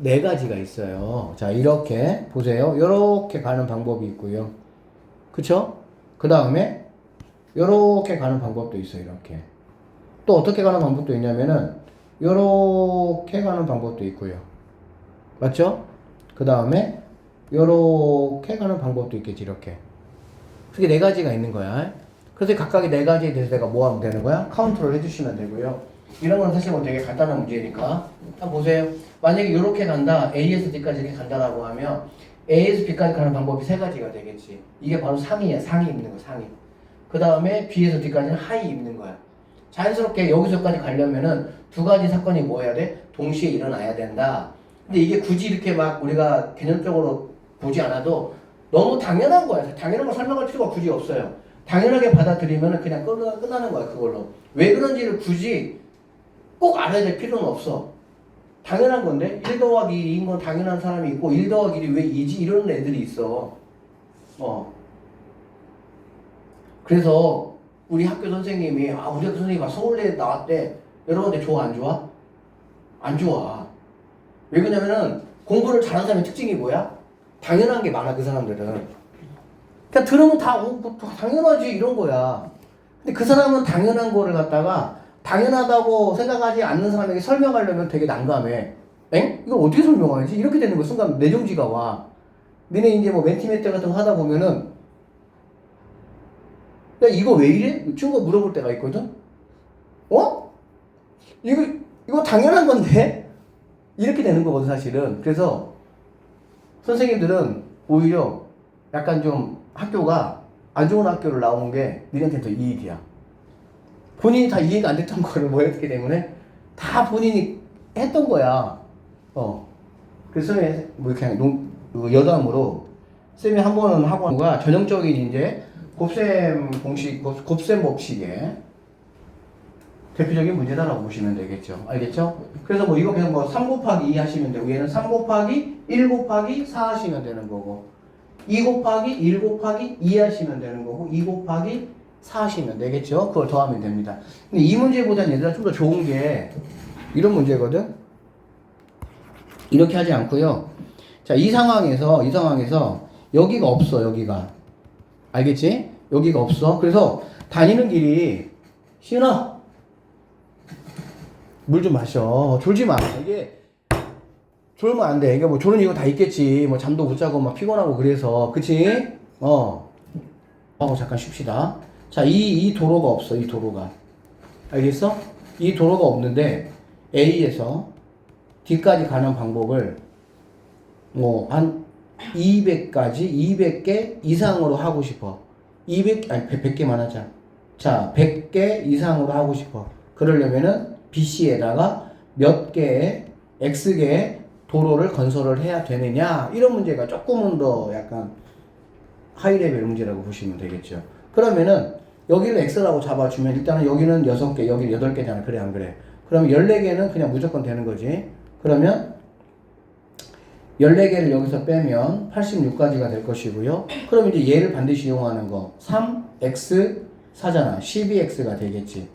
Speaker 1: 4가지가 있어요. 자, 이렇게 보세요. 이렇게 가는 방법이 있고요. 그쵸? 그 다음에 이렇게 가는 방법도 있어요. 이렇게. 또 어떻게 가는 방법도 있냐면은 이렇게 가는 방법도 있고요. 맞죠? 그 다음에 이렇게 가는 방법도 있겠지. 이렇게. 그게 4가지가 있는 거야. 그래서 각각의 4가지에 대해서 내가 뭐 하면 되는 거야? 카운트를 해주시면 되고요. 이런 건 사실 뭐 되게 간단한 문제니까. 한번 보세요. 만약에 이렇게 간다. A에서 D까지 이렇게 간다라고 하면 A에서 B까지 가는 방법이 3가지가 되겠지. 이게 바로 상이야. 상이 입는 거, 상이. 그 다음에 B에서 D까지는 하이 입는 거야. 자연스럽게 여기서까지 가려면은 2가지 사건이 뭐 해야 돼? 동시에 일어나야 된다. 근데 이게 굳이 이렇게 막 우리가 개념적으로 보지 않아도 너무 당연한 거야. 당연한 걸 설명할 필요가 굳이 없어요. 당연하게 받아들이면 그냥 끝나는 거야, 그걸로. 왜 그런지를 굳이 꼭 알아야 될 필요는 없어. 당연한 건데 1 더하기 2인 건 당연한 사람이 있고 1 더하기 1이 왜 2지? 이런 애들이 있어. 그래서 우리 학교 선생님이 우리 학교 선생님이 서울대 나왔대. 여러분들 좋아 안 좋아? 안 좋아. 왜 그러냐면은 공부를 잘하는 사람의 특징이 뭐야? 당연한 게 많아 그 사람들은. 그냥 들으면 다 당연하지 이런 거야. 근데 그 사람은 당연한 거를 갖다가 당연하다고 생각하지 않는 사람에게 설명하려면 되게 난감해. 엥? 이걸 어떻게 설명하지? 이렇게 되는 거 순간 내정지가 와. 너네 이제 뭐 멘티메트 같은 거 하다 보면은 야 이거 왜 이래? 친구가 물어볼 때가 있거든? 이거 당연한 건데? 이렇게 되는 거거든 사실은. 그래서 선생님들은 오히려 약간 좀 학교가 안 좋은 학교를 나온 게 니네한테 더 이익이야. 본인이 다 이해가 안 됐던 거를 뭐 했기 때문에 다 본인이 했던 거야. 그래서 뭐 그냥 여담으로 쌤이 한 번은 학원과 전형적인 이제 곱셈 공식, 곱셈 법칙의 대표적인 문제다라고 보시면 되겠죠. 알겠죠? 그래서 뭐 이거 그냥 뭐 3 곱하기 2 하시면 되고 얘는 3 곱하기 1 곱하기 4 하시면 되는 거고 2 곱하기 1 곱하기 2 하시면 되는 거고 2 곱하기 4 하시면 되겠죠? 그걸 더하면 됩니다. 근데 이 문제보다는 얘들아 좀 더 좋은 게 이런 문제거든? 이렇게 하지 않고요. 자, 이 상황에서 여기가 없어, 여기가. 알겠지? 여기가 없어. 그래서 다니는 길이 시은아 물 좀 마셔. 졸지 마. 이게 졸면 안 돼. 이게 뭐 졸은 이유가 다 있겠지. 뭐 잠도 못 자고 막 피곤하고 그래서. 그치? 잠깐 쉽시다. 자, 이 도로가 없어. 이 도로가. 알겠어? 이 도로가 없는데 A에서 D까지 가는 방법을 뭐 한 200개 이상으로 하고 싶어. 100개만 하자. 자, 100개 이상으로 하고 싶어. 그러려면은 BC에다가 몇 개의 X개의 도로를 건설을 해야 되느냐. 이런 문제가 조금은 더 약간 하이레벨 문제라고 보시면 되겠죠. 그러면은 여기를 x라고 잡아주면 일단은 여기는 6개, 여기는 8개잖아. 그래 안 그래? 그러면 14개는 그냥 무조건 되는 거지. 그러면 14개를 여기서 빼면 86까지가 될 것이고요. 그럼 이제 얘를 반드시 이용하는 거 3x 4잖아. 12x가 되겠지.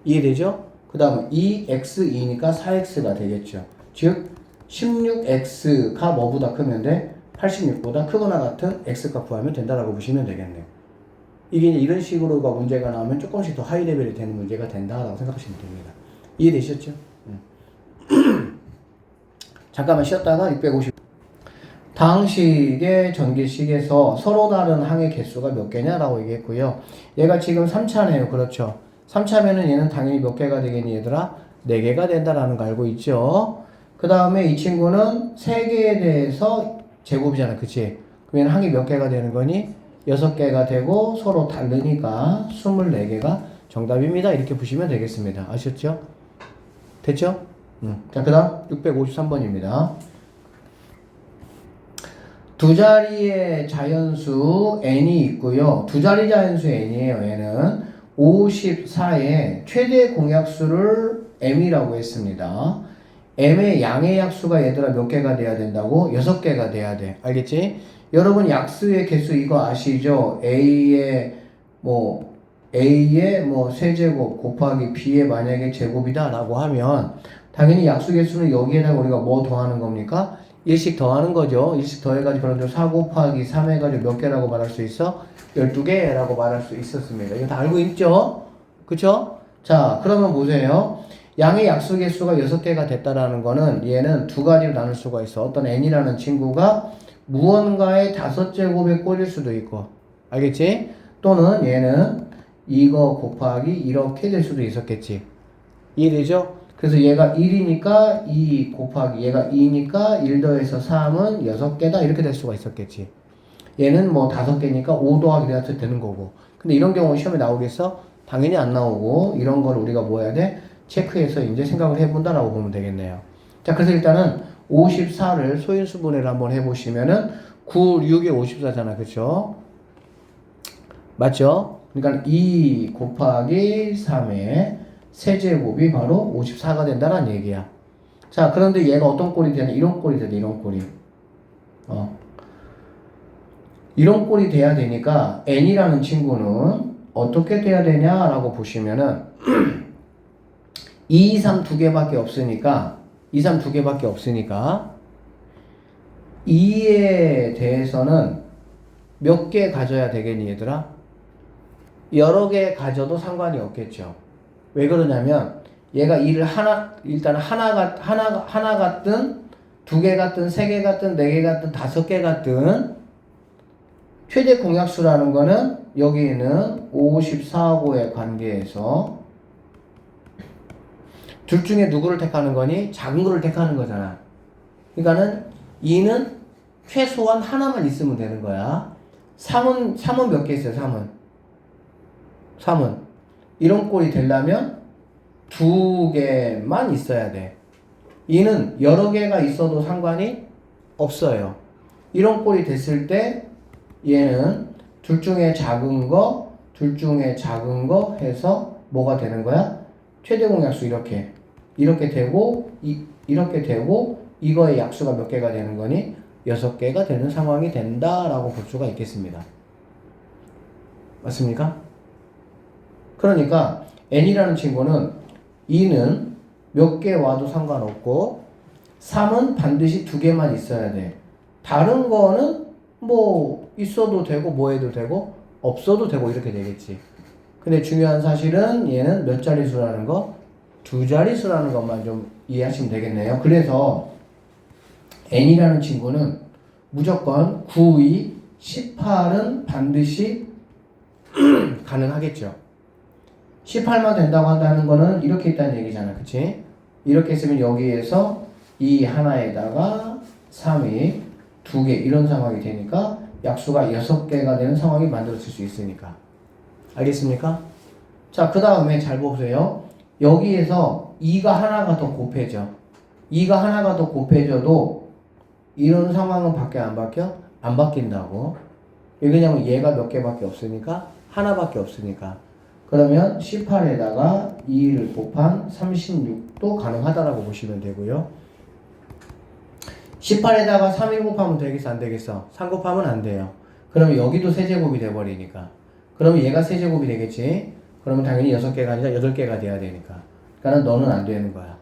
Speaker 1: 이해되죠? 그 다음에 2x2니까 4x가 되겠죠. 즉 16x가 뭐보다 크면 돼? 86보다 크거나 같은 x값 구하면 된다라고 보시면 되겠네요. 이게 이제 이런 식으로가 문제가 나오면 조금씩 더 하이 레벨이 되는 문제가 된다라고 생각하시면 됩니다. 이해되셨죠? 잠깐만 쉬었다가 650 다항식의 전기식에서 서로 다른 항의 개수가 몇 개냐라고 얘기했고요. 얘가 지금 3차네요. 그렇죠? 3차면은 얘는 당연히 몇 개가 되겠니 얘들아? 4개가 된다라는 거 알고 있죠? 그 다음에 이 친구는 3개에 대해서 제곱이잖아. 그치? 그러면 항이 몇 개가 되는 거니? 6개가 되고 서로 다르니까 24개가 정답입니다. 이렇게 보시면 되겠습니다. 아셨죠? 됐죠? 자, 그 다음 653번입니다. 두 자리의 자연수 n이 있고요. 두 자리 자연수 n이에요. 얘는 54의 최대 공약수를 m이라고 했습니다. m의 양의 약수가 얘들아 몇 개가 돼야 된다고? 6개가 돼야 돼. 알겠지? 여러분 약수의 개수 이거 아시죠? a의 세제곱 곱하기 b의 만약에 제곱이다 라고 하면 당연히 약수 개수는 여기에다가 우리가 뭐 더하는 겁니까? 1씩 더하는 거죠. 1씩 더해가지고 그런데 4 곱하기 3 해가지고 몇 개라고 말할 수 있어? 12개라고 말할 수 있었습니다. 이거 다 알고 있죠? 그쵸? 자, 그러면 보세요. 양의 약수 개수가 6개가 됐다라는 거는 얘는 두 가지로 나눌 수가 있어. 어떤 n이라는 친구가 무언가의 5제곱에 꼴일 수도 있고. 알겠지? 또는 얘는 이거 곱하기 이렇게 될 수도 있었겠지. 이해되죠? 그래서 얘가 1이니까 2 곱하기 얘가 2니까 1 더해서 3은 6개다 이렇게 될 수가 있었겠지. 얘는 뭐 5개니까 5 더하기 이렇게 되는 거고. 근데 이런 경우는 시험에 나오겠어? 당연히 안 나오고 이런 걸 우리가 뭐 해야 돼? 체크해서 이제 생각을 해본다라고 보면 되겠네요. 자, 그래서 일단은 54를 소인수분해를 한번 해보시면은 9, 6에 54잖아. 그쵸? 맞죠? 그러니까 2 곱하기 3에 세제곱이 바로 54가 된다는 얘기야. 자, 그런데 얘가 어떤 꼴이 되냐? 이런 꼴이 되네, 이런 꼴이. 이런 꼴이 돼야 되니까 n이라는 친구는 어떻게 돼야 되냐라고 보시면은 2, 3 두 개밖에 없으니까 2, 3 두 개밖에 없으니까 2에 대해서는 몇 개 가져야 되겠니 얘들아? 여러 개 가져도 상관이 없겠죠. 왜 그러냐면 얘가 일을 일단 하나 같든 2개 같든 3개 같든 4개 같든 5개 같든 최대 공약수라는 거는 여기에는 54하고의 관계에서 둘 중에 누구를 택하는 거니? 작은 거를 택하는 거잖아. 그러니까는 2는 최소한 하나만 있으면 되는 거야. 3은 몇 개 있어요? 3은 이런 꼴이 되려면 2개만 있어야 돼. 2는 여러 개가 있어도 상관이 없어요. 이런 꼴이 됐을 때 얘는 둘 중에 작은 거 해서 뭐가 되는 거야? 최대 공약수 이렇게 되고 이렇게 되고 이거의 약수가 몇 개가 되는 거니? 6개가 되는 상황이 된다라고 볼 수가 있겠습니다. 맞습니까? 그러니까 n이라는 친구는 2는 몇 개 와도 상관없고 3은 반드시 2개만 있어야 돼. 다른 거는 뭐 있어도 되고 뭐 해도 되고 없어도 되고 이렇게 되겠지. 근데 중요한 사실은 얘는 몇 자릿수라는 거? 2자릿수라는 것만 좀 이해하시면 되겠네요. 그래서 n이라는 친구는 무조건 9, 2, 18은 반드시 가능하겠죠. 18만 된다고 한다는 거는 이렇게 있다는 얘기잖아. 그치? 이렇게 있으면 여기에서 이 하나에다가 3이 2개 이런 상황이 되니까 약수가 6개가 되는 상황이 만들어질 수 있으니까. 알겠습니까? 자, 그 다음에 잘 보세요. 여기에서 2가 하나가 더 곱해져. 2가 하나가 더 곱해져도 이런 상황은 밖에 안 바뀌어? 안 바뀐다고. 왜냐면 얘가 몇 개밖에 없으니까 하나밖에 없으니까. 그러면 18에다가 2를 곱한 36도 가능하다라고 보시면 되고요. 18에다가 3을 곱하면 되겠어 안 되겠어? 3 곱하면 안 돼요. 그러면 여기도 세제곱이 돼버리니까. 그러면 얘가 세제곱이 되겠지? 그러면 당연히 6개가 아니라 8개가 돼야 되니까. 그러니까 너는 안 되는 거야.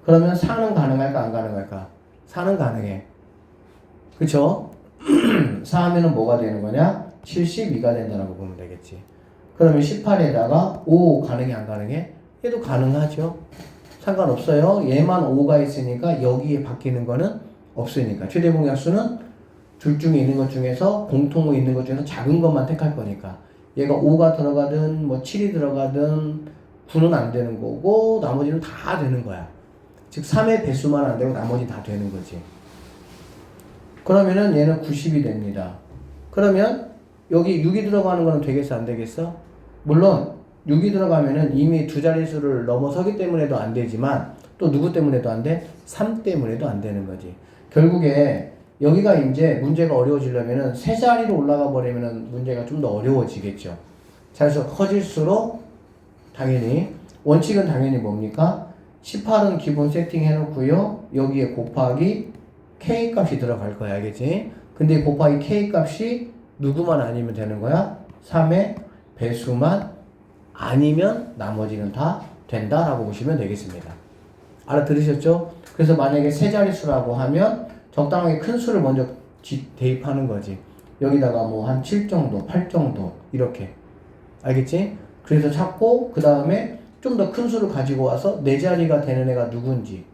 Speaker 1: 그러면 4는 가능할까 안 가능할까? 4는 가능해. 그쵸? 4 하면은 뭐가 되는 거냐? 72가 된다고 보면 되겠지. 그러면 18에다가 5 가능해 안 가능해? 얘도 가능하죠. 상관없어요. 얘만 5가 있으니까 여기에 바뀌는 거는 없으니까. 최대 공약수는 둘 중에 있는 것 중에서 공통으로 있는 것 중에서 작은 것만 택할 거니까. 얘가 5가 들어가든 뭐 7이 들어가든 9는 안 되는 거고 나머지는 다 되는 거야. 즉 3의 배수만 안 되고 나머지 다 되는 거지. 그러면은 얘는 90이 됩니다. 그러면 여기 6이 들어가는 거는 되겠어 안 되겠어? 물론 6이 들어가면은 이미 두 자릿수를 넘어서기 때문에도 안 되지만 또 누구 때문에도 안 돼? 3 때문에도 안 되는 거지. 결국에 여기가 이제 문제가 어려워지려면은 세 자리로 올라가 버리면은 문제가 좀 더 어려워지겠죠. 자릿수가 커질수록 당연히 원칙은 당연히 뭡니까? 18은 기본 세팅 해놓고요. 여기에 곱하기 K 값이 들어갈 거야, 알겠지? 근데 곱하기 K 값이 누구만 아니면 되는 거야? 3의 배수만 아니면 나머지는 다 된다라고 보시면 되겠습니다. 알아들으셨죠? 그래서 만약에 세 자릿수라고 하면 적당하게 큰 수를 먼저 대입하는 거지. 여기다가 뭐 한 7 정도, 8 정도 이렇게. 알겠지? 그래서 찾고 그 다음에 좀 더 큰 수를 가지고 와서 네 자리가 되는 애가 누군지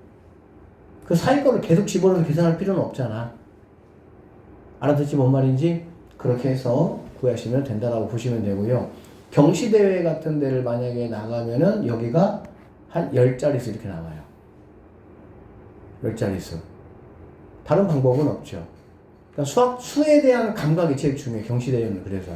Speaker 1: 그 사이 거를 계속 집어넣어서 계산할 필요는 없잖아. 알아듣지 뭔 말인지? 그렇게 해서 구하시면 된다라고 보시면 되고요. 경시대회 같은 데를 만약에 나가면은 여기가 한 10자릿수 이렇게 나와요. 10자릿수. 다른 방법은 없죠. 그러니까 수에 대한 감각이 제일 중요해. 경시대회는 그래서.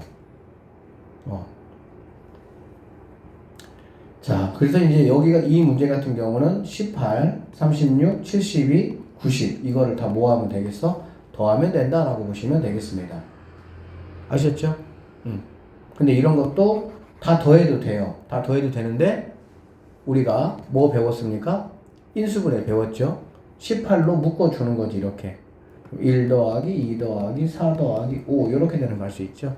Speaker 1: 자, 그래서 이제 여기가 이 문제 같은 경우는 18, 36, 72, 90 이거를 다 모아하면 되겠어? 더하면 된다라고 보시면 되겠습니다. 아셨죠? 근데 이런 것도 다 더해도 돼요. 다 더해도 되는데 우리가 뭐 배웠습니까? 인수분해 배웠죠? 18로 묶어주는 거지 이렇게. 1 더하기 2 더하기 4 더하기 5 이렇게 되는 거 할 수 있죠?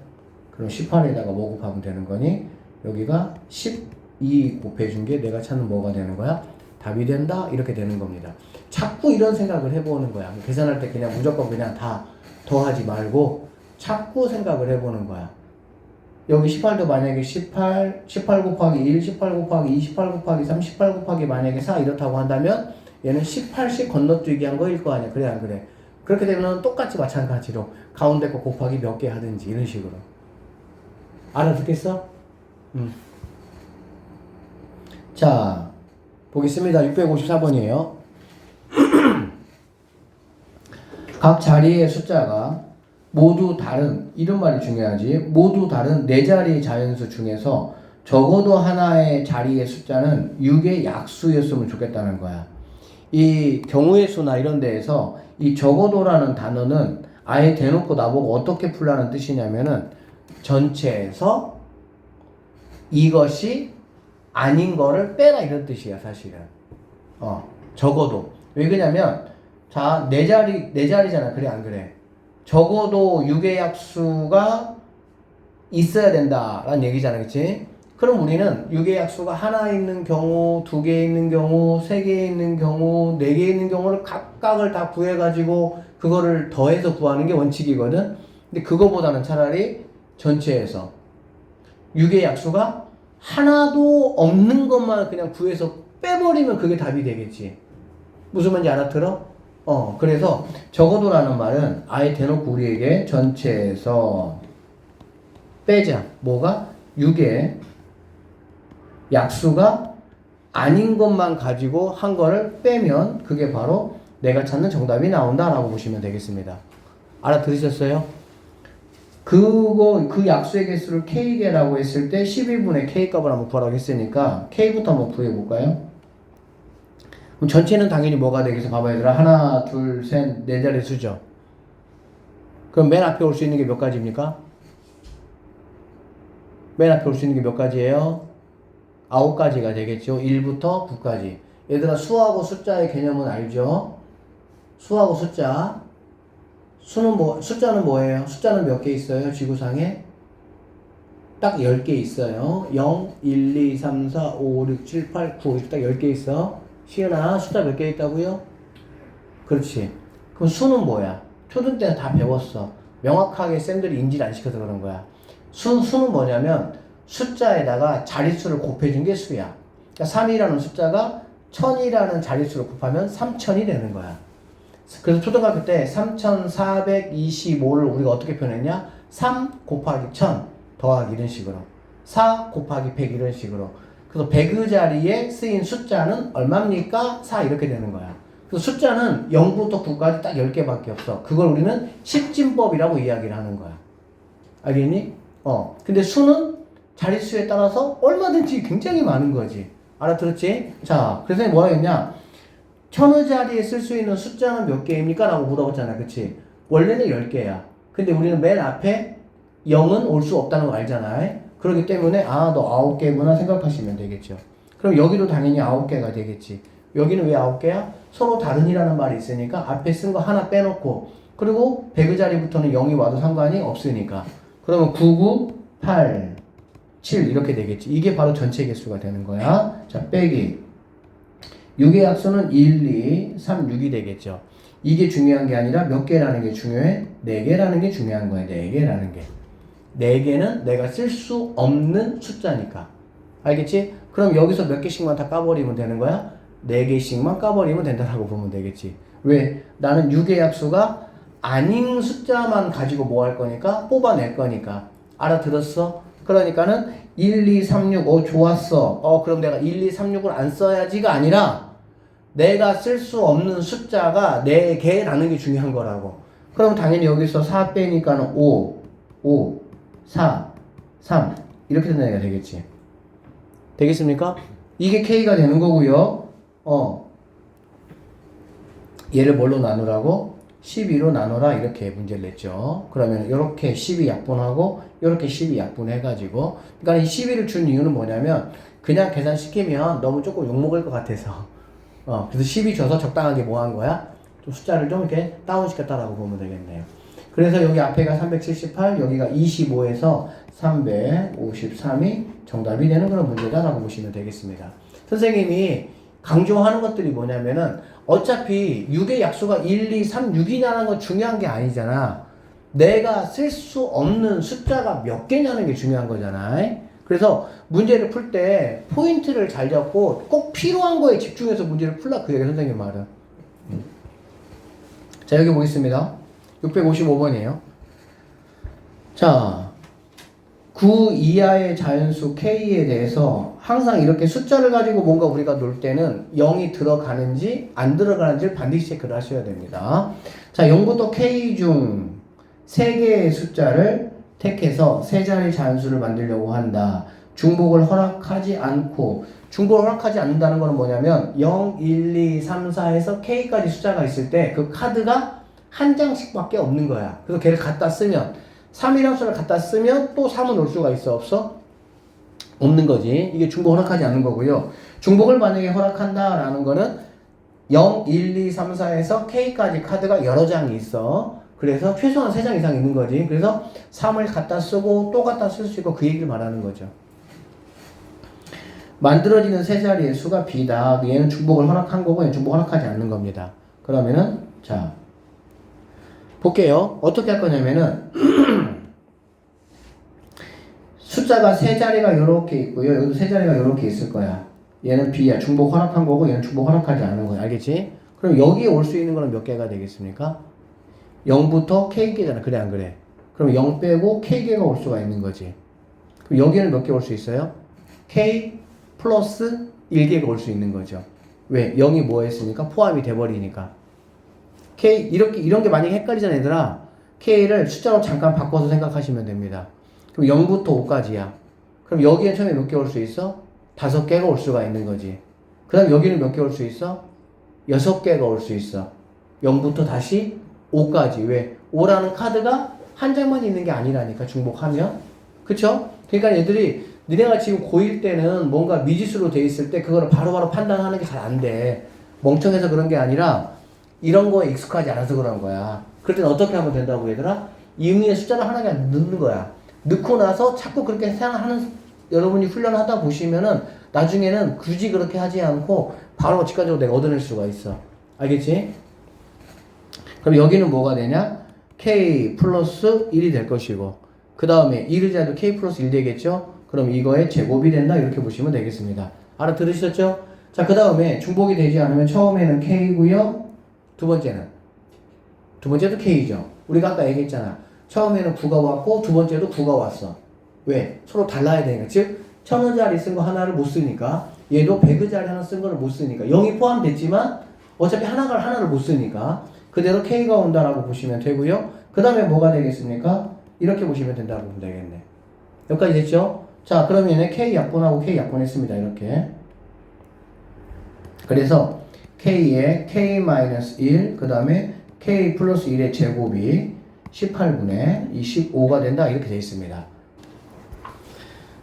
Speaker 1: 그럼 18에다가 뭐 곱하면 되는 거니? 여기가 12 곱해준 게 내가 찾는 뭐가 되는 거야? 답이 된다? 이렇게 되는 겁니다. 자꾸 이런 생각을 해보는 거야. 계산할 때 그냥 무조건 그냥 다 더하지 말고 자꾸 생각을 해보는 거야. 여기 18도 만약에 18 곱하기 1, 18 곱하기 2, 18 곱하기 3, 18 곱하기 만약에 4 이렇다고 한다면 얘는 18씩 건너뛰기 한 거일 거 아니야. 그래 안 그래? 그렇게 되면 똑같이 마찬가지로 가운데 거 곱하기 몇 개 하든지 이런 식으로. 알아듣겠어? 자, 보겠습니다. 654번이에요. 각 자리의 숫자가 모두 다른, 이런 말이 중요하지. 모두 다른 네 자리 자연수 중에서 적어도 하나의 자리의 숫자는 6의 약수였으면 좋겠다는 거야. 이 경우의 수나 이런 데에서 이 적어도라는 단어는 아예 대놓고 나보고 어떻게 풀라는 뜻이냐면은 전체에서 이것이 아닌 거를 빼라 이런 뜻이야 사실은. 적어도. 왜 그러냐면 자, 네 자리잖아. 그래 안 그래? 적어도 6의 약수가 있어야 된다라는 얘기잖아. 그치? 그럼 우리는 6의 약수가 하나 있는 경우, 2개 있는 경우, 3개 있는 경우, 4개 있는 경우를 각각을 다 구해가지고 그거를 더해서 구하는 게 원칙이거든. 근데 그거보다는 차라리 전체에서 6의 약수가 하나도 없는 것만 그냥 구해서 빼버리면 그게 답이 되겠지. 무슨 말인지 알아들어? 그래서 적어도라는 말은 아예 대놓고 우리에게 전체에서 빼자. 뭐가? 6의 약수가 아닌 것만 가지고 한 거를 빼면 그게 바로 내가 찾는 정답이 나온다라고 보시면 되겠습니다. 알아들으셨어요? 그 약수의 개수를 K개라고 했을 때 12분의 K값을 한번 구하라고 했으니까 K부터 한번 구해볼까요? 그럼 전체는 당연히 뭐가 되겠어? 봐봐 얘들아. 하나, 둘, 셋, 네 자리 수죠. 그럼 맨 앞에 올 수 있는 게 몇 가지입니까? 맨 앞에 올 수 있는 게 몇 가지예요? 9가지가 되겠죠. 1부터 9까지. 얘들아 수하고 숫자의 개념은 알죠? 수하고 숫자. 숫자는 뭐예요? 숫자는 몇 개 있어요? 지구상에? 딱 10개 있어요. 0, 1, 2, 3, 4, 5, 6, 7, 8, 9. 딱 10개 있어. 시은아, 숫자 몇 개 있다고요? 그렇지. 그럼 수는 뭐야? 초등 때는 다 배웠어. 명확하게 쌤들이 인지를 안 시켜서 그런 거야. 수는 뭐냐면 숫자에다가 자릿수를 곱해준 게 수야. 그러니까 3이라는 숫자가 1000이라는 자릿수를 곱하면 3000이 되는 거야. 그래서 초등학교 때 3425를 우리가 어떻게 표현했냐? 3 곱하기 1000 더하기 이런 식으로. 4 곱하기 100 이런 식으로. 그래서 100의 자리에 쓰인 숫자는 얼마입니까? 4 이렇게 되는 거야. 그래서 숫자는 0부터 9까지 딱 10개밖에 없어. 그걸 우리는 십진법이라고 이야기를 하는 거야. 알겠니? 근데 수는 자릿수에 따라서 얼마든지 굉장히 많은 거지. 알아들었지? 자, 그래서 뭐라 했냐? 1000의 자리에 쓸 수 있는 숫자는 몇 개입니까? 라고 물어봤잖아. 그치? 원래는 10개야. 근데 우리는 맨 앞에 0은 올 수 없다는 거 알잖아. 그렇기 때문에 너 9개구나 생각하시면 되겠죠. 그럼 여기도 당연히 9개가 되겠지. 여기는 왜 9개야? 서로 다른이라는 말이 있으니까 앞에 쓴 거 하나 빼놓고, 그리고 100의 자리부터는 0이 와도 상관이 없으니까. 그러면 9, 9, 8, 7 이렇게 되겠지. 이게 바로 전체 개수가 되는 거야. 자, 빼기 6의 약수는 1, 2, 3, 6이 되겠죠. 이게 중요한 게 아니라 몇 개라는 게 중요해? 4개라는 게 중요한 거야. 4개라는 게. 4개는 내가 쓸 수 없는 숫자니까. 알겠지? 그럼 여기서 몇 개씩만 다 까버리면 되는 거야? 4개씩만 까버리면 된다라고 보면 되겠지. 왜? 나는 6의 약수가 아닌 숫자만 가지고 뭐 할 거니까? 뽑아낼 거니까. 알아들었어? 그러니까는 1, 2, 3, 6, 좋았어. 그럼 내가 1, 2, 3, 6을 안 써야지가 아니라 내가 쓸 수 없는 숫자가 4개라는 게 중요한 거라고. 그럼 당연히 여기서 4 빼니까는 5, 4, 3 이렇게 된다는 얘기가 되겠지. 되겠습니까? 이게 K가 되는 거고요. 얘를 뭘로 나누라고? 12로 나눠라 이렇게 문제를 냈죠. 그러면 이렇게 12 약분하고 이렇게 12 약분해가지고, 그러니까 이 12를 준 이유는 뭐냐면 그냥 계산시키면 너무 조금 욕먹을 것 같아서 그래서 12 줘서 적당하게 뭐 한 거야? 좀 숫자를 좀 이렇게 다운시켰다라고 보면 되겠네요. 그래서 여기 앞에가 378, 여기가 25에서 353이 정답이 되는 그런 문제다라고 보시면 되겠습니다. 선생님이 강조하는 것들이 뭐냐면은 어차피 6의 약수가 1, 2, 3, 6이냐는 건 중요한 게 아니잖아. 내가 쓸 수 없는 숫자가 몇 개냐는 게 중요한 거잖아. 그래서 문제를 풀 때 포인트를 잘 잡고 꼭 필요한 거에 집중해서 문제를 풀라, 그 얘기 선생님 말은. 자, 여기 보겠습니다. 655번이에요. 자, 9 이하의 자연수 K에 대해서 항상 이렇게 숫자를 가지고 뭔가 우리가 놀 때는 0이 들어가는지 안 들어가는지를 반드시 체크를 하셔야 됩니다. 자, 0부터 K 중 3개의 숫자를 택해서 세 자리 자연수를 만들려고 한다. 중복을 허락하지 않고, 중복을 허락하지 않는다는 것은 뭐냐면 0, 1, 2, 3, 4에서 K까지 숫자가 있을 때 그 카드가 한 장씩밖에 없는 거야. 그래서 걔를 갖다 쓰면 3이라는 수를 갖다 쓰면 또 3은 올 수가 있어? 없어? 없는 거지. 이게 중복 허락하지 않는 거고요. 중복을 만약에 허락한다라는 거는 0, 1, 2, 3, 4에서 K까지 카드가 여러 장이 있어. 그래서 최소한 3장 이상 있는 거지. 그래서 3을 갖다 쓰고 또 갖다 쓸 수 있고 그 얘기를 말하는 거죠. 만들어지는 세 자리의 수가 B다. 얘는 중복을 허락한 거고 얘는 중복 허락하지 않는 겁니다. 그러면은 자 볼게요. 어떻게 할 거냐면은 숫자가 세 자리가 이렇게 있고요. 여기도 세 자리가 이렇게 있을 거야. 얘는 B야. 중복 허락한 거고 얘는 중복 허락하지 않은 거야. 알겠지? 그럼 여기에 올 수 있는 거는 몇 개가 되겠습니까? 0부터 K개잖아. 그래 안 그래? 그럼 0 빼고 K개가 올 수가 있는 거지. 그럼 여기는 몇 개 올 수 있어요? K 플러스 1개가 올 수 있는 거죠. 왜? 0이 뭐 했으니까? 포함이 돼버리니까. K, 이런 게 만약에 헷갈리잖아, 얘들아. K를 숫자로 잠깐 바꿔서 생각하시면 됩니다. 그럼 0부터 5까지야. 그럼 여기에 처음에 몇 개 올 수 있어? 5개가 올 수가 있는 거지. 그 다음 여기는 몇 개 올 수 있어? 6개가 올 수 있어. 0부터 다시 5까지. 왜? 5라는 카드가 한 장만 있는 게 아니라니까, 중복하면. 그쵸? 그러니까 얘들이 니네가 지금 고1 때는 뭔가 미지수로 돼 있을 때 그거를 바로바로 판단하는 게 잘 안 돼. 멍청해서 그런 게 아니라 이런 거에 익숙하지 않아서 그런 거야. 그럴 때는 어떻게 하면 된다고 얘들아? 이 의미의 숫자를 하나 그냥 넣는 거야. 넣고 나서 자꾸 그렇게 생각하는 여러분이 훈련을 하다 보시면은 나중에는 굳이 그렇게 하지 않고 바로 직관적으로 내가 얻어낼 수가 있어. 알겠지? 그럼 여기는 뭐가 되냐? K 플러스 1이 될 것이고 그 다음에 1을 자도 K 플러스 1 되겠죠? 그럼 이거의 제곱이 된다 이렇게 보시면 되겠습니다. 알아들으셨죠? 자, 그 다음에 중복이 되지 않으면 처음에는 K고요. 두 번째도 K죠. 우리가 아까 얘기했잖아. 처음에는 9가 왔고 두 번째도 9가 왔어. 왜? 서로 달라야 되니까. 즉 1000원짜리 쓴 거 하나를 못 쓰니까 얘도 100원짜리 하나 쓴 거를 못 쓰니까 0이 포함됐지만 어차피 하나를 못 쓰니까 그대로 K가 온다라고 보시면 되고요. 그 다음에 뭐가 되겠습니까? 이렇게 보시면 된다고 보면 되겠네. 여기까지 됐죠? 자, 그러면 K 약분하고 K 약분했습니다. 이렇게. 그래서 K에 K-1, 그 다음에 K 플러스 1의 제곱이 18분의 25가 된다. 이렇게 되어 있습니다.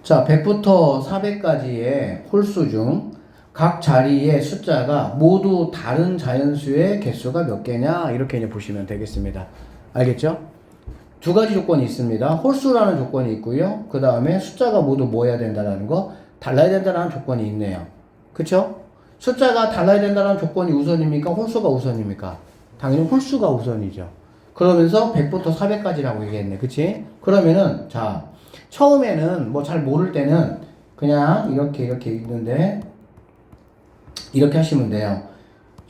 Speaker 1: 자, 100부터 400까지의 홀수 중 각 자리의 숫자가 모두 다른 자연수의 개수가 몇 개냐? 이렇게 이제 보시면 되겠습니다. 알겠죠? 두 가지 조건이 있습니다. 홀수라는 조건이 있고요. 그 다음에 숫자가 모두 뭐 해야 된다라는 거, 달라야 된다는 조건이 있네요. 그쵸? 숫자가 달라야 된다는 조건이 우선입니까? 홀수가 우선입니까? 당연히 홀수가 우선이죠. 그러면서 100부터 400까지라고 얘기했네. 그치? 그러면은, 자, 처음에는 뭐 잘 모를 때는 그냥 이렇게 있는데, 이렇게 하시면 돼요.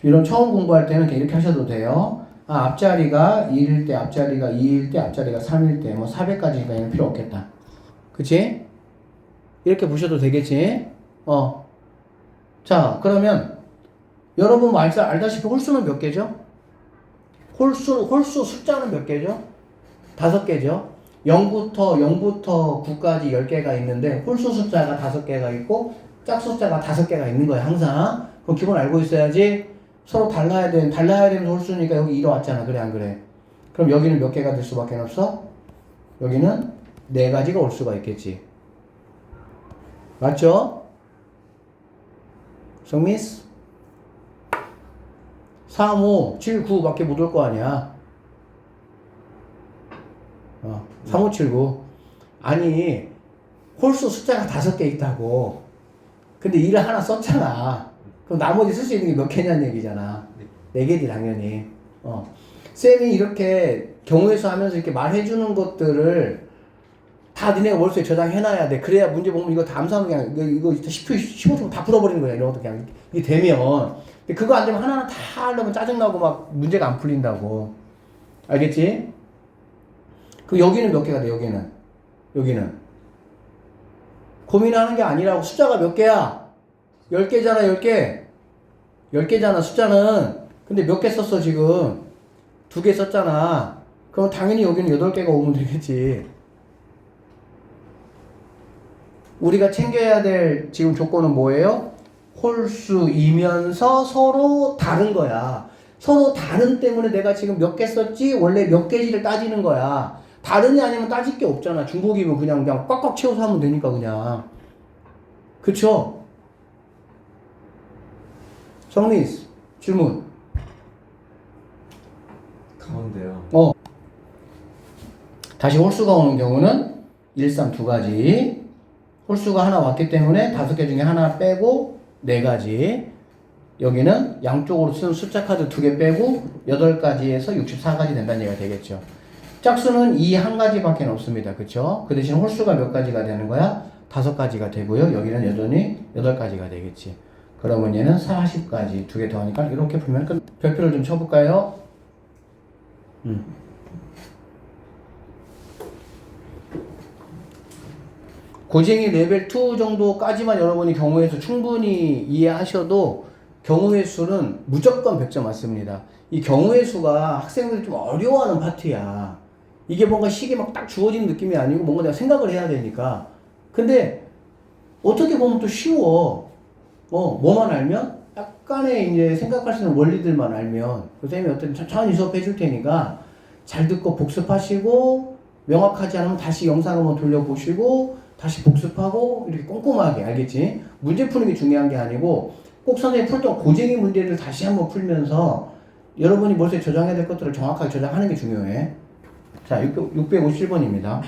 Speaker 1: 이런 처음 공부할 때는 이렇게 하셔도 돼요. 아, 앞자리가 1일 때, 앞자리가 2일 때, 앞자리가 3일 때, 뭐 400까지니까 필요 없겠다. 그치? 이렇게 보셔도 되겠지? 자, 그러면 여러분 알다시피 홀수는 몇 개죠? 홀수 숫자는 몇 개죠? 5개죠? 0부터 9까지 10개가 있는데 홀수 숫자가 5개가 있고 짝숫자가 5개가 있는 거예요, 항상. 그럼 기본 알고 있어야지. 서로 달라야 되는 홀수니까 여기 2로 왔잖아. 그래, 안 그래? 그럼 여기는 몇 개가 될 수밖에 없어? 여기는 4가지가 올 수가 있겠지. 맞죠? 정미스? 3, 5, 7, 9 밖에 못 올 거 아니야. 3, 5, 7, 9. 아니, 홀수 숫자가 5개 있다고. 근데 1을 하나 썼잖아. 그럼 나머지 쓸 수 있는 게 몇 개냐는 얘기잖아. 4개지, 당연히. 쌤이 이렇게 경우에서 하면서 이렇게 말해주는 것들을 다 니네가 월수에 저장해놔야 돼. 그래야 문제 보면 이거 다 암산하면 그냥 이거 10초, 15초 다 풀어버리는 거야. 이런 것도 그냥 이게 되면. 근데 그거 안 되면 하나하나 다 하려면 짜증나고 막 문제가 안 풀린다고. 알겠지? 그 여기는 몇 개가 돼, 여기는. 고민하는 게 아니라고. 숫자가 몇 개야? 10개잖아, 10개. 10개잖아, 숫자는. 근데 몇 개 썼어, 지금? 2개 썼잖아. 그럼 당연히 여기는 8개가 오면 되겠지. 우리가 챙겨야 될 지금 조건은 뭐예요? 홀수이면서 서로 다른 거야. 서로 다른 때문에 내가 지금 몇 개 썼지? 원래 몇 개지를 따지는 거야. 다르니 아니면 따질 게 없잖아. 중복이면 그냥 꽉꽉 채워서 하면 되니까 그냥. 그쵸? 정리스 질문.
Speaker 2: 가운데요.
Speaker 1: 다시 홀수가 오는 경우는 1, 3 두 가지. 홀수가 하나 왔기 때문에 5개 중에 하나 빼고 4가지. 여기는 양쪽으로 쓴 숫자 카드 2개 빼고 8가지에서 64가지 된다는 얘기가 되겠죠. 짝수는 이 한 가지밖에 없습니다. 그쵸? 그 대신 홀수가 몇 가지가 되는 거야? 5가지가 되고요. 여기는 여전히 8가지가 되겠지. 그러면 얘는 40가지 2개 더하니까 이렇게 풀면 끝. 별표를 좀 쳐볼까요? 고쟁이 레벨 2 정도까지만 여러분이 경우의 수 충분히 이해하셔도 경우의 수는 무조건 100점 맞습니다. 이 경우의 수가 학생들이 좀 어려워하는 파트야. 이게 뭔가 식이 막 딱 주어지는 느낌이 아니고 뭔가 내가 생각을 해야 되니까. 근데 어떻게 보면 또 쉬워. 뭐만 알면? 약간의 이제 생각할 수 있는 원리들만 알면. 선생님이 어떤 천천히 수업해 줄 테니까 잘 듣고 복습하시고 명확하지 않으면 다시 영상 한번 돌려보시고 다시 복습하고 이렇게 꼼꼼하게 알겠지? 문제 푸는 게 중요한 게 아니고 꼭 선생님이 풀던 고쟁이 문제를 다시 한번 풀면서 여러분이 머릿속에 저장해야 될 것들을 정확하게 저장하는 게 중요해. 자, 657번입니다.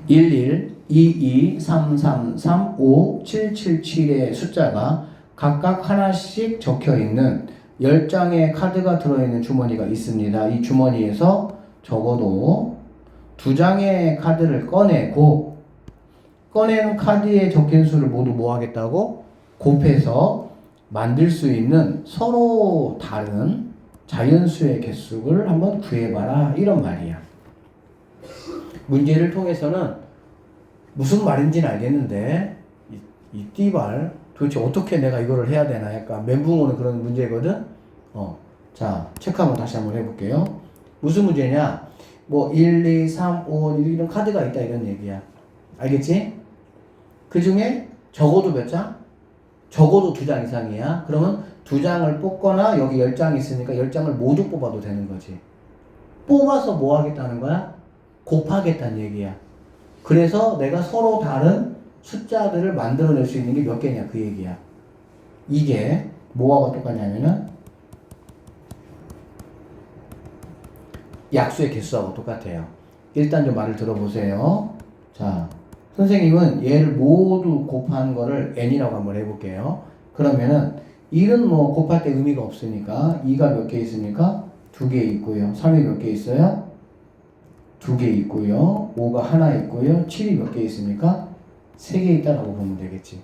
Speaker 1: 11, 22, 333, 5, 777의 숫자가 각각 하나씩 적혀 있는 10장의 카드가 들어있는 주머니가 있습니다. 이 주머니에서 적어도 2장의 카드를 꺼내고 꺼낸 카드에 적힌 수를 모두 뭐 하겠다고? 곱해서 만들 수 있는 서로 다른 자연수의 개수를 한번 구해봐라 이런 말이야. 문제를 통해서는 무슨 말인지는 알겠는데 이 띠발 도대체 어떻게 내가 이거를 해야 되나 약간 멘붕 오는 그런 문제거든. 자 체크 한번 다시 한번 해볼게요. 무슨 문제냐? 뭐 1, 2, 3, 5 이런 카드가 있다 이런 얘기야. 알겠지? 그 중에 적어도 몇 장? 적어도 2장 이상이야. 그러면 2장을 뽑거나 여기 10장이 있으니까 10장을 모두 뽑아도 되는 거지. 뽑아서 뭐 하겠다는 거야? 곱하겠다는 얘기야. 그래서 내가 서로 다른 숫자들을 만들어낼 수 있는 게 몇 개냐 그 얘기야. 이게 뭐하고 똑같냐면은 약수의 개수하고 똑같아요. 일단 좀 말을 들어보세요. 자, 선생님은 얘를 모두 곱한 거를 n이라고 한번 해볼게요. 그러면은 1은 뭐 곱할 때 의미가 없으니까 2가 몇 개 있습니까? 2개 있고요. 3이 몇 개 있어요? 2개 있고요. 5가 하나 있고요. 7이 몇 개 있습니까? 3개 있다라고 보면 되겠지.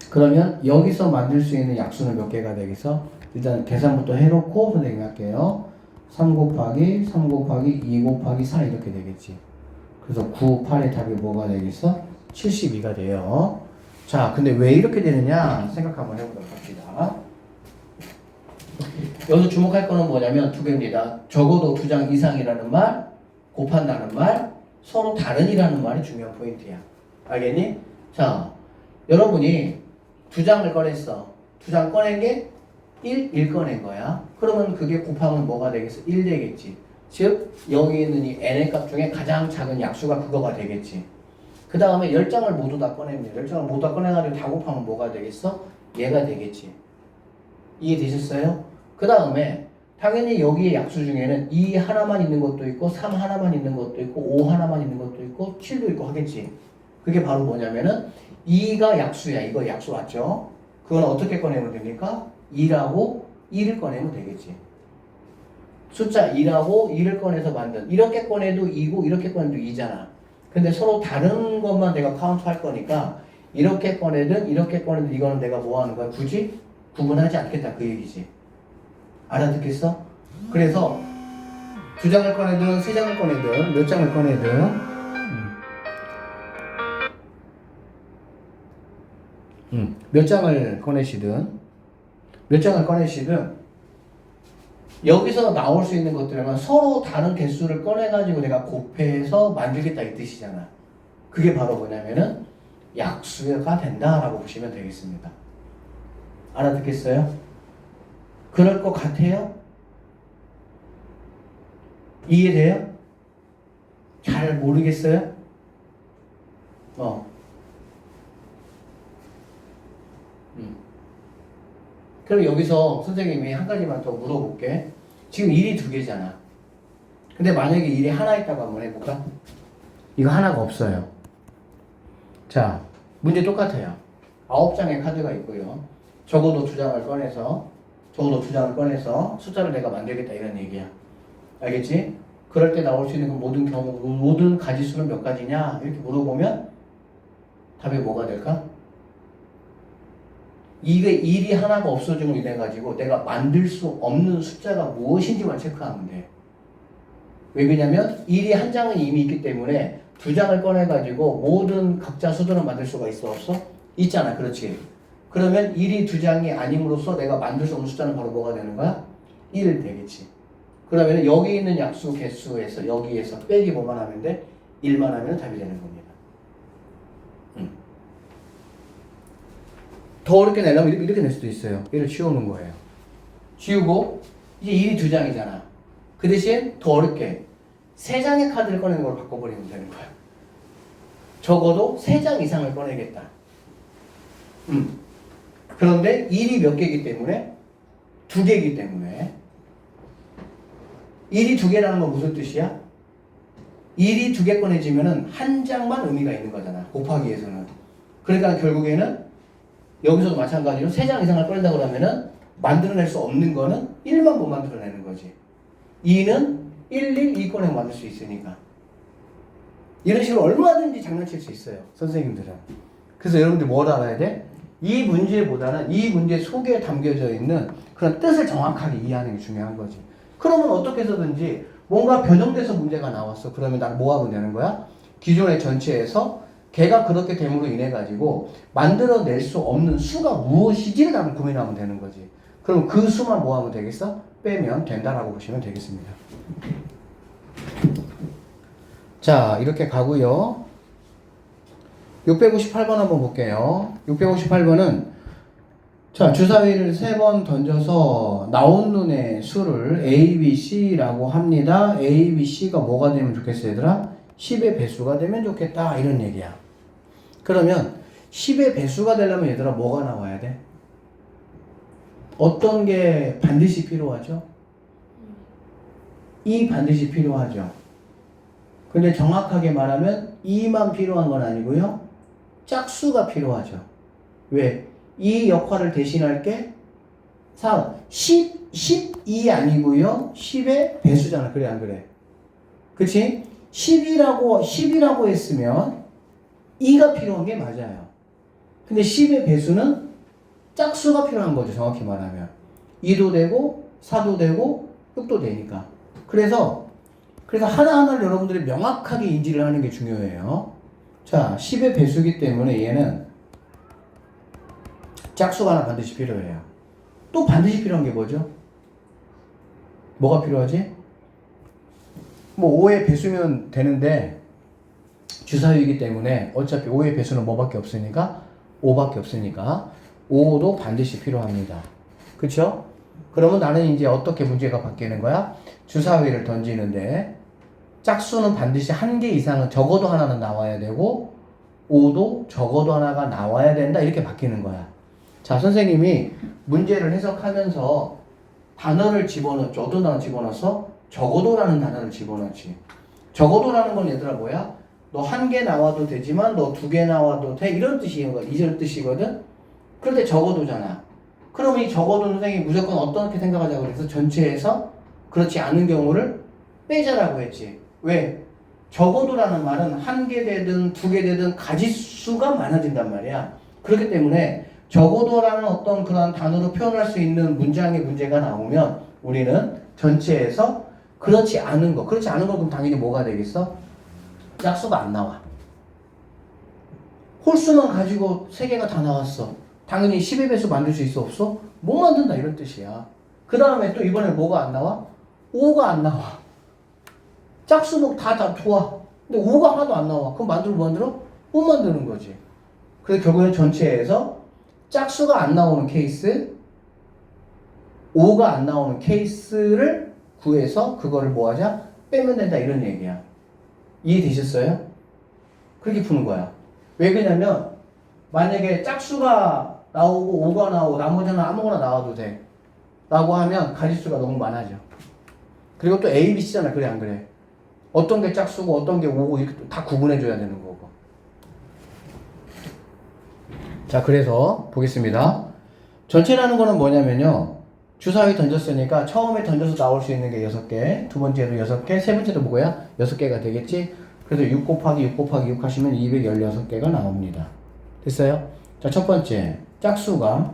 Speaker 1: 그러면 여기서 만들 수 있는 약수는 몇 개가 되겠어? 일단 계산부터 해놓고 선생님이 할게요. 3 곱하기 3 곱하기 2 곱하기 4 이렇게 되겠지. 그래서 9, 8의 답이 뭐가 되겠어? 72가 돼요. 자, 근데 왜 이렇게 되느냐 생각 한번 해보도록 합시다. 여기서 주목할 거는 뭐냐면 2개입니다. 적어도 2장 이상이라는 말, 곱한다는 말, 서로 다른이라는 말이 중요한 포인트야. 알겠니? 자, 여러분이 2장을 꺼냈어. 2장 꺼낸 게 1 꺼낸 거야. 그러면 그게 곱하면 뭐가 되겠어? 1 되겠지. 즉 여기 있는 이 n의 값 중에 가장 작은 약수가 그거가 되겠지. 그 다음에 10장을 모두 다 꺼냅니다. 10장을 모두 다 꺼내가지고 다 곱하면 뭐가 되겠어? 얘가 되겠지. 이해되셨어요? 그 다음에 당연히 여기에 약수 중에는 2 하나만 있는 것도 있고 3 하나만 있는 것도 있고 5 하나만 있는 것도 있고 7도 있고 하겠지. 그게 바로 뭐냐면은 2가 약수야. 이거 약수 맞죠? 그건 어떻게 꺼내면 됩니까? 2라고 1을 꺼내면 되겠지. 숫자 2라고 1을 꺼내서 만든 이렇게 꺼내도 2고 이렇게 꺼내도 2잖아. 근데 서로 다른 것만 내가 카운트 할 거니까 이렇게 꺼내든 이렇게 꺼내든 이거는 내가 뭐 하는 거야? 굳이 구분하지 않겠다 그 얘기지. 알아듣겠어? 그래서 2장을 꺼내든 3장을 꺼내든 몇 장을 꺼내든 몇 장을 꺼내시든 여기서 나올 수 있는 것들은 서로 다른 개수를 꺼내가지고 내가 곱해서 만들겠다 이 뜻이잖아. 그게 바로 뭐냐면은 약수가 된다라고 보시면 되겠습니다. 알아듣겠어요? 그럴 것 같아요? 이해돼요? 잘 모르겠어요? 그럼 여기서 선생님이 한 가지만 더 물어볼게. 지금 일이 2개잖아. 근데 만약에 일이 하나 있다고 한번 해볼까? 이거 하나가 없어요. 자, 문제 똑같아요. 9장의 카드가 있고요. 적어도 2장을 꺼내서 숫자를 내가 만들겠다 이런 얘기야. 알겠지? 그럴 때 나올 수 있는 그 모든 가지수는 몇 가지냐? 이렇게 물어보면 답이 뭐가 될까? 이게 일이 하나가 없어짐으로 인해 가지고 내가 만들 수 없는 숫자가 무엇인지만 체크하면 돼. 왜 그러냐면 일이 한 장은 이미 있기 때문에 2장을 꺼내 가지고 모든 각자 수들을 만들 수가 있어 없어? 있잖아. 그렇지. 그러면 일이 2장이 아님으로써 내가 만들 수 없는 숫자는 바로 뭐가 되는 거야? 1 되겠지. 그러면 여기 있는 약수 개수에서 여기에서 빼기 뭐만 하면 돼? 1만 하면 답이 되는 겁니다. 더 어렵게 내려면 이렇게 낼 수도 있어요. 얘를 지우는 거예요. 지우고 이제 1이 2장이잖아. 그 대신 더 어렵게 3장의 카드를 꺼내는 걸 바꿔버리면 되는 거야. 적어도 3장 이상을 꺼내겠다. 그런데 1이 몇 개이기 때문에? 2개이기 때문에. 1이 2개라는 건 무슨 뜻이야? 1이 2개 꺼내지면은 한 장만 의미가 있는 거잖아. 곱하기에서는. 그러니까 결국에는 여기서도 마찬가지로 3장 이상을 꺼낸다 그러면은 만들어낼 수 없는 거는 1만 못 만들어내는 거지. 2는 2 꺼내고 만들 수 있으니까. 이런 식으로 얼마든지 장난칠 수 있어요. 선생님들은. 그래서 여러분들이 뭘 알아야 돼? 이 문제보다는 이 문제 속에 담겨져 있는 그런 뜻을 정확하게 이해하는 게 중요한 거지. 그러면 어떻게 해서든지 뭔가 변형돼서 문제가 나왔어. 그러면 난 뭐 하면 되는 거야? 기존의 전체에서 걔가 그렇게 됨으로 인해 가지고 만들어낼 수 없는 수가 무엇이지를 나는 고민하면 되는 거지. 그럼 그 수만 뭐 하면 되겠어? 빼면 된다라고 보시면 되겠습니다. 자, 이렇게 가고요. 658번 한번 볼게요. 658번은 자, 주사위를 3번 던져서 나온 눈의 수를 A, B, C라고 합니다. A, B, C가 뭐가 되면 좋겠어, 얘들아? 10의 배수가 되면 좋겠다. 이런 얘기야. 그러면 10의 배수가 되려면 얘들아 뭐가 나와야 돼? 어떤 게 반드시 필요하죠? 2 반드시 필요하죠. 근데 정확하게 말하면 2만 필요한 건 아니고요. 짝수가 필요하죠. 왜? 이 역할을 대신할 게 12 아니고요. 10의 배수잖아. 그래 안 그래? 그치? 10이라고 했으면 2가 필요한 게 맞아요. 근데 10의 배수는 짝수가 필요한 거죠. 정확히 말하면. 2도 되고 4도 되고 6도 되니까. 그래서 하나하나를 여러분들이 명확하게 인지를 하는 게 중요해요. 자, 10의 배수기 때문에 얘는 짝수가 하나 반드시 필요해요. 또 반드시 필요한 게 뭐죠? 뭐가 필요하지? 뭐 5의 배수면 되는데 주사위이기 때문에 어차피 5의 배수는 뭐밖에 없으니까 5밖에 없으니까 5도 반드시 필요합니다. 그쵸? 그러면 나는 이제 어떻게 문제가 바뀌는 거야? 주사위를 던지는데 짝수는 반드시 1개 이상은 적어도 하나는 나와야 되고 5도 적어도 하나가 나와야 된다. 이렇게 바뀌는 거야. 자, 선생님이 문제를 해석하면서 단어를 집어넣었죠. 어떤 단어 집어넣었어? 적어도라는 단어를 집어넣지. 적어도라는 건 얘들아 뭐야? 너 1개 나와도 되지만 너 2개 나와도 돼. 이런 뜻이거든. 이런 뜻이거든. 그런데 적어도잖아. 그럼 이 적어도 선생님이 무조건 어떻게 생각하자고 그래서 전체에서 그렇지 않은 경우를 빼자라고 했지. 왜? 적어도라는 말은 1개 되든 2개 되든 가지수가 많아진단 말이야. 그렇기 때문에 적어도라는 어떤 그런 단어로 표현할 수 있는 문장의 문제가 나오면 우리는 전체에서 그렇지 않은 거 그럼 당연히 뭐가 되겠어? 짝수가 안 나와. 홀수만 가지고 3개가 다 나왔어. 당연히 10의 배수 만들 수 있어 없어? 못 만든다 이런 뜻이야. 그 다음에 또 이번에 뭐가 안 나와? 5가 안 나와. 짝수목 다 좋아. 근데 5가 하나도 안 나와. 그럼 만들어? 못 만드는 거지. 그래서 결국엔 전체에서 짝수가 안 나오는 케이스, 5가 안 나오는 케이스를 구해서 그거를 뭐 하자? 빼면 된다 이런 얘기야. 이해되셨어요? 그렇게 푸는 거야. 왜 그러냐면 만약에 짝수가 나오고 5가 나오고 나머지는 아무거나 나와도 돼 라고 하면 가지수가 너무 많아져. 그리고 또 A, B, C잖아. 그래 안 그래? 어떤 게 짝수고 어떤 게 5고 이렇게 다 구분해 줘야 되는 거고. 자, 그래서 보겠습니다. 전체라는 거는 뭐냐면요. 주사위 던졌으니까 처음에 던져서 나올 수 있는 게 6개, 두 번째도 6개, 세 번째도 뭐야? 6개가 되겠지? 그래서 6 곱하기 6 곱하기 6 하시면 216개가 나옵니다. 됐어요? 자, 첫 번째. 짝수가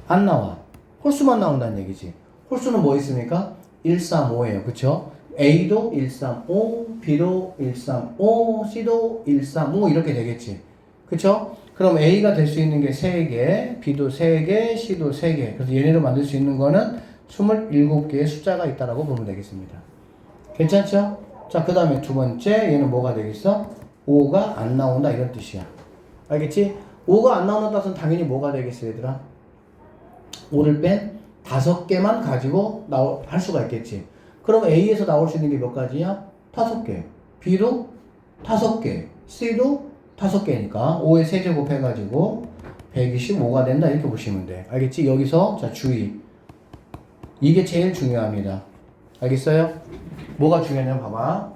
Speaker 1: 안 나와. 홀수만 나온다는 얘기지. 홀수는 뭐 있습니까? 135예요. 그쵸? A도 135, B도 135, C도 135 이렇게 되겠지. 그쵸? 그럼 A가 될 수 있는 게 3개, B도 3개, C도 3개. 그래서 얘네를 만들 수 있는 거는 27개의 숫자가 있다라고 보면 되겠습니다. 괜찮죠? 자, 그 다음에 두 번째, 얘는 뭐가 되겠어? 5가 안 나온다 이런 뜻이야. 알겠지? 5가 안 나오는 뜻은 당연히 뭐가 되겠어, 얘들아? 5를 뺀 5개만 가지고 할 수가 있겠지. 그럼 A에서 나올 수 있는 게 몇 가지야? 5개. B도 5개. C도 5개니까 5에 세제곱 해가지고 125가 된다 이렇게 보시면 돼. 알겠지? 여기서 자 주의. 이게 제일 중요합니다. 알겠어요? 뭐가 중요하냐면 봐봐.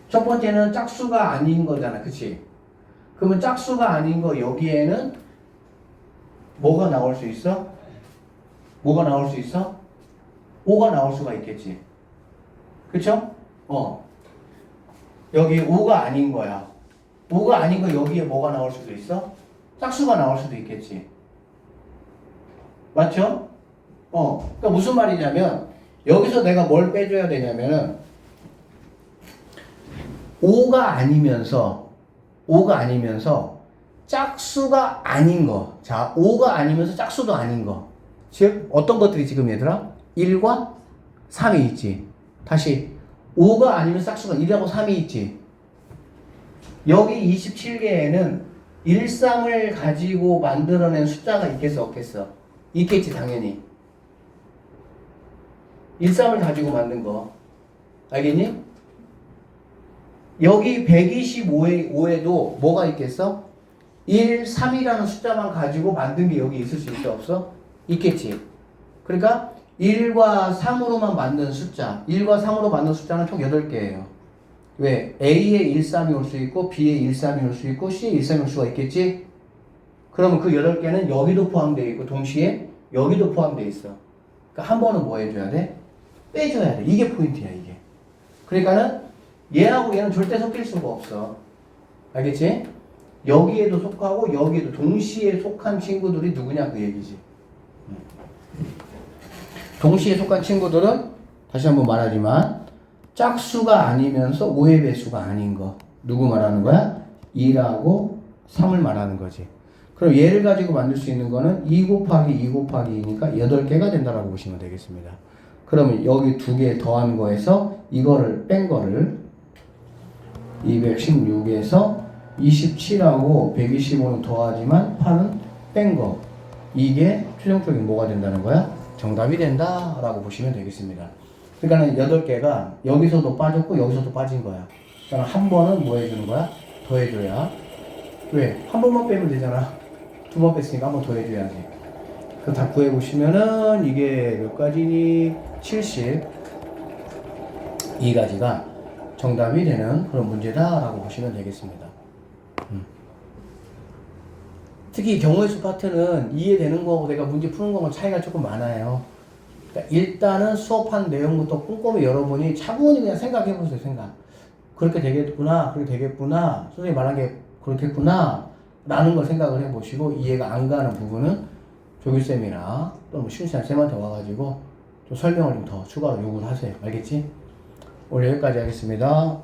Speaker 1: 첫 번째는 짝수가 아닌 거잖아. 그치? 그러면 짝수가 아닌 거 여기에는 뭐가 나올 수 있어? 뭐가 나올 수 있어? 5가 나올 수가 있겠지. 그쵸? 여기 5가 아닌 거야. 5가 아닌 거 여기에 뭐가 나올 수도 있어? 짝수가 나올 수도 있겠지. 맞죠? 그러니까 무슨 말이냐면 여기서 내가 뭘 빼줘야 되냐면은 5가 아니면서 짝수가 아닌 거. 자, 5가 아니면서 짝수도 아닌 거. 즉 어떤 것들이 지금 얘들아? 1과 3이 있지. 다시 5가 아니면 짝수가 1하고 3이 있지. 여기 27개에는 1, 3을 가지고 만들어낸 숫자가 있겠어 없겠어? 있겠지 당연히. 1, 3을 가지고 만든 거. 알겠니? 여기 125에도 뭐가 있겠어? 1, 3이라는 숫자만 가지고 만든 게 여기 있을 수 있어 없어? 있겠지. 그러니까 1과 3으로만 만든 숫자, 1과 3으로 만든 숫자는 총 8개예요. 왜? A에 1, 3이 올 수 있고 B에 1, 3이 올 수 있고 C에 1, 3이 올 수가 있겠지? 그러면 그 8개는 여기도 포함되어 있고 동시에 여기도 포함되어 있어. 그러니까 한 번은 뭐 해줘야 돼? 빼줘야 돼. 이게 포인트야 이게. 그러니까는 얘하고 얘는 절대 섞일 수가 없어. 알겠지? 여기에도 속하고 여기에도 동시에 속한 친구들이 누구냐 그 얘기지. 동시에 속한 친구들은 다시 한번 말하지만 짝수가 아니면서 5의 배수가 아닌 거. 누구 말하는 거야? 2하고 3을 말하는 거지. 그럼 얘를 가지고 만들 수 있는 거는 2 곱하기 2 곱하기 2니까 8개가 된다라고 보시면 되겠습니다. 그러면 여기 2개 더한 거에서 이거를 뺀 거를 216에서 27하고 125는 더하지만 8은 뺀 거. 이게 최종적인 뭐가 된다는 거야? 정답이 된다라고 보시면 되겠습니다. 그러니까는 8개가 여기서도 빠졌고 여기서도 빠진 거야. 그러니까 한 번은 뭐 해주는 거야? 더 해줘야. 왜? 한 번만 빼면 되잖아. 2번 뺐으니까 한 번 더 해줘야지. 그 다 구해보시면은 이게 몇 가지니? 72가지가 정답이 되는 그런 문제다라고 보시면 되겠습니다. 특히 경우의 수 파트는 이해되는 거하고 내가 문제 푸는 거하고 차이가 조금 많아요. 그러니까 일단은 수업한 내용부터 꼼꼼히 여러분이 차분히 그냥 생각해 보세요. 생각. 그렇게 되겠구나, 그렇게 되겠구나, 선생님이 말한 게 그렇겠구나 라는 걸 생각을 해보시고 이해가 안 가는 부분은 조규쌤이나 또 뭐 신우쌤 쌤한테 와가지고 좀 설명을 좀 더 추가로 요구를 하세요. 알겠지? 오늘 여기까지 하겠습니다.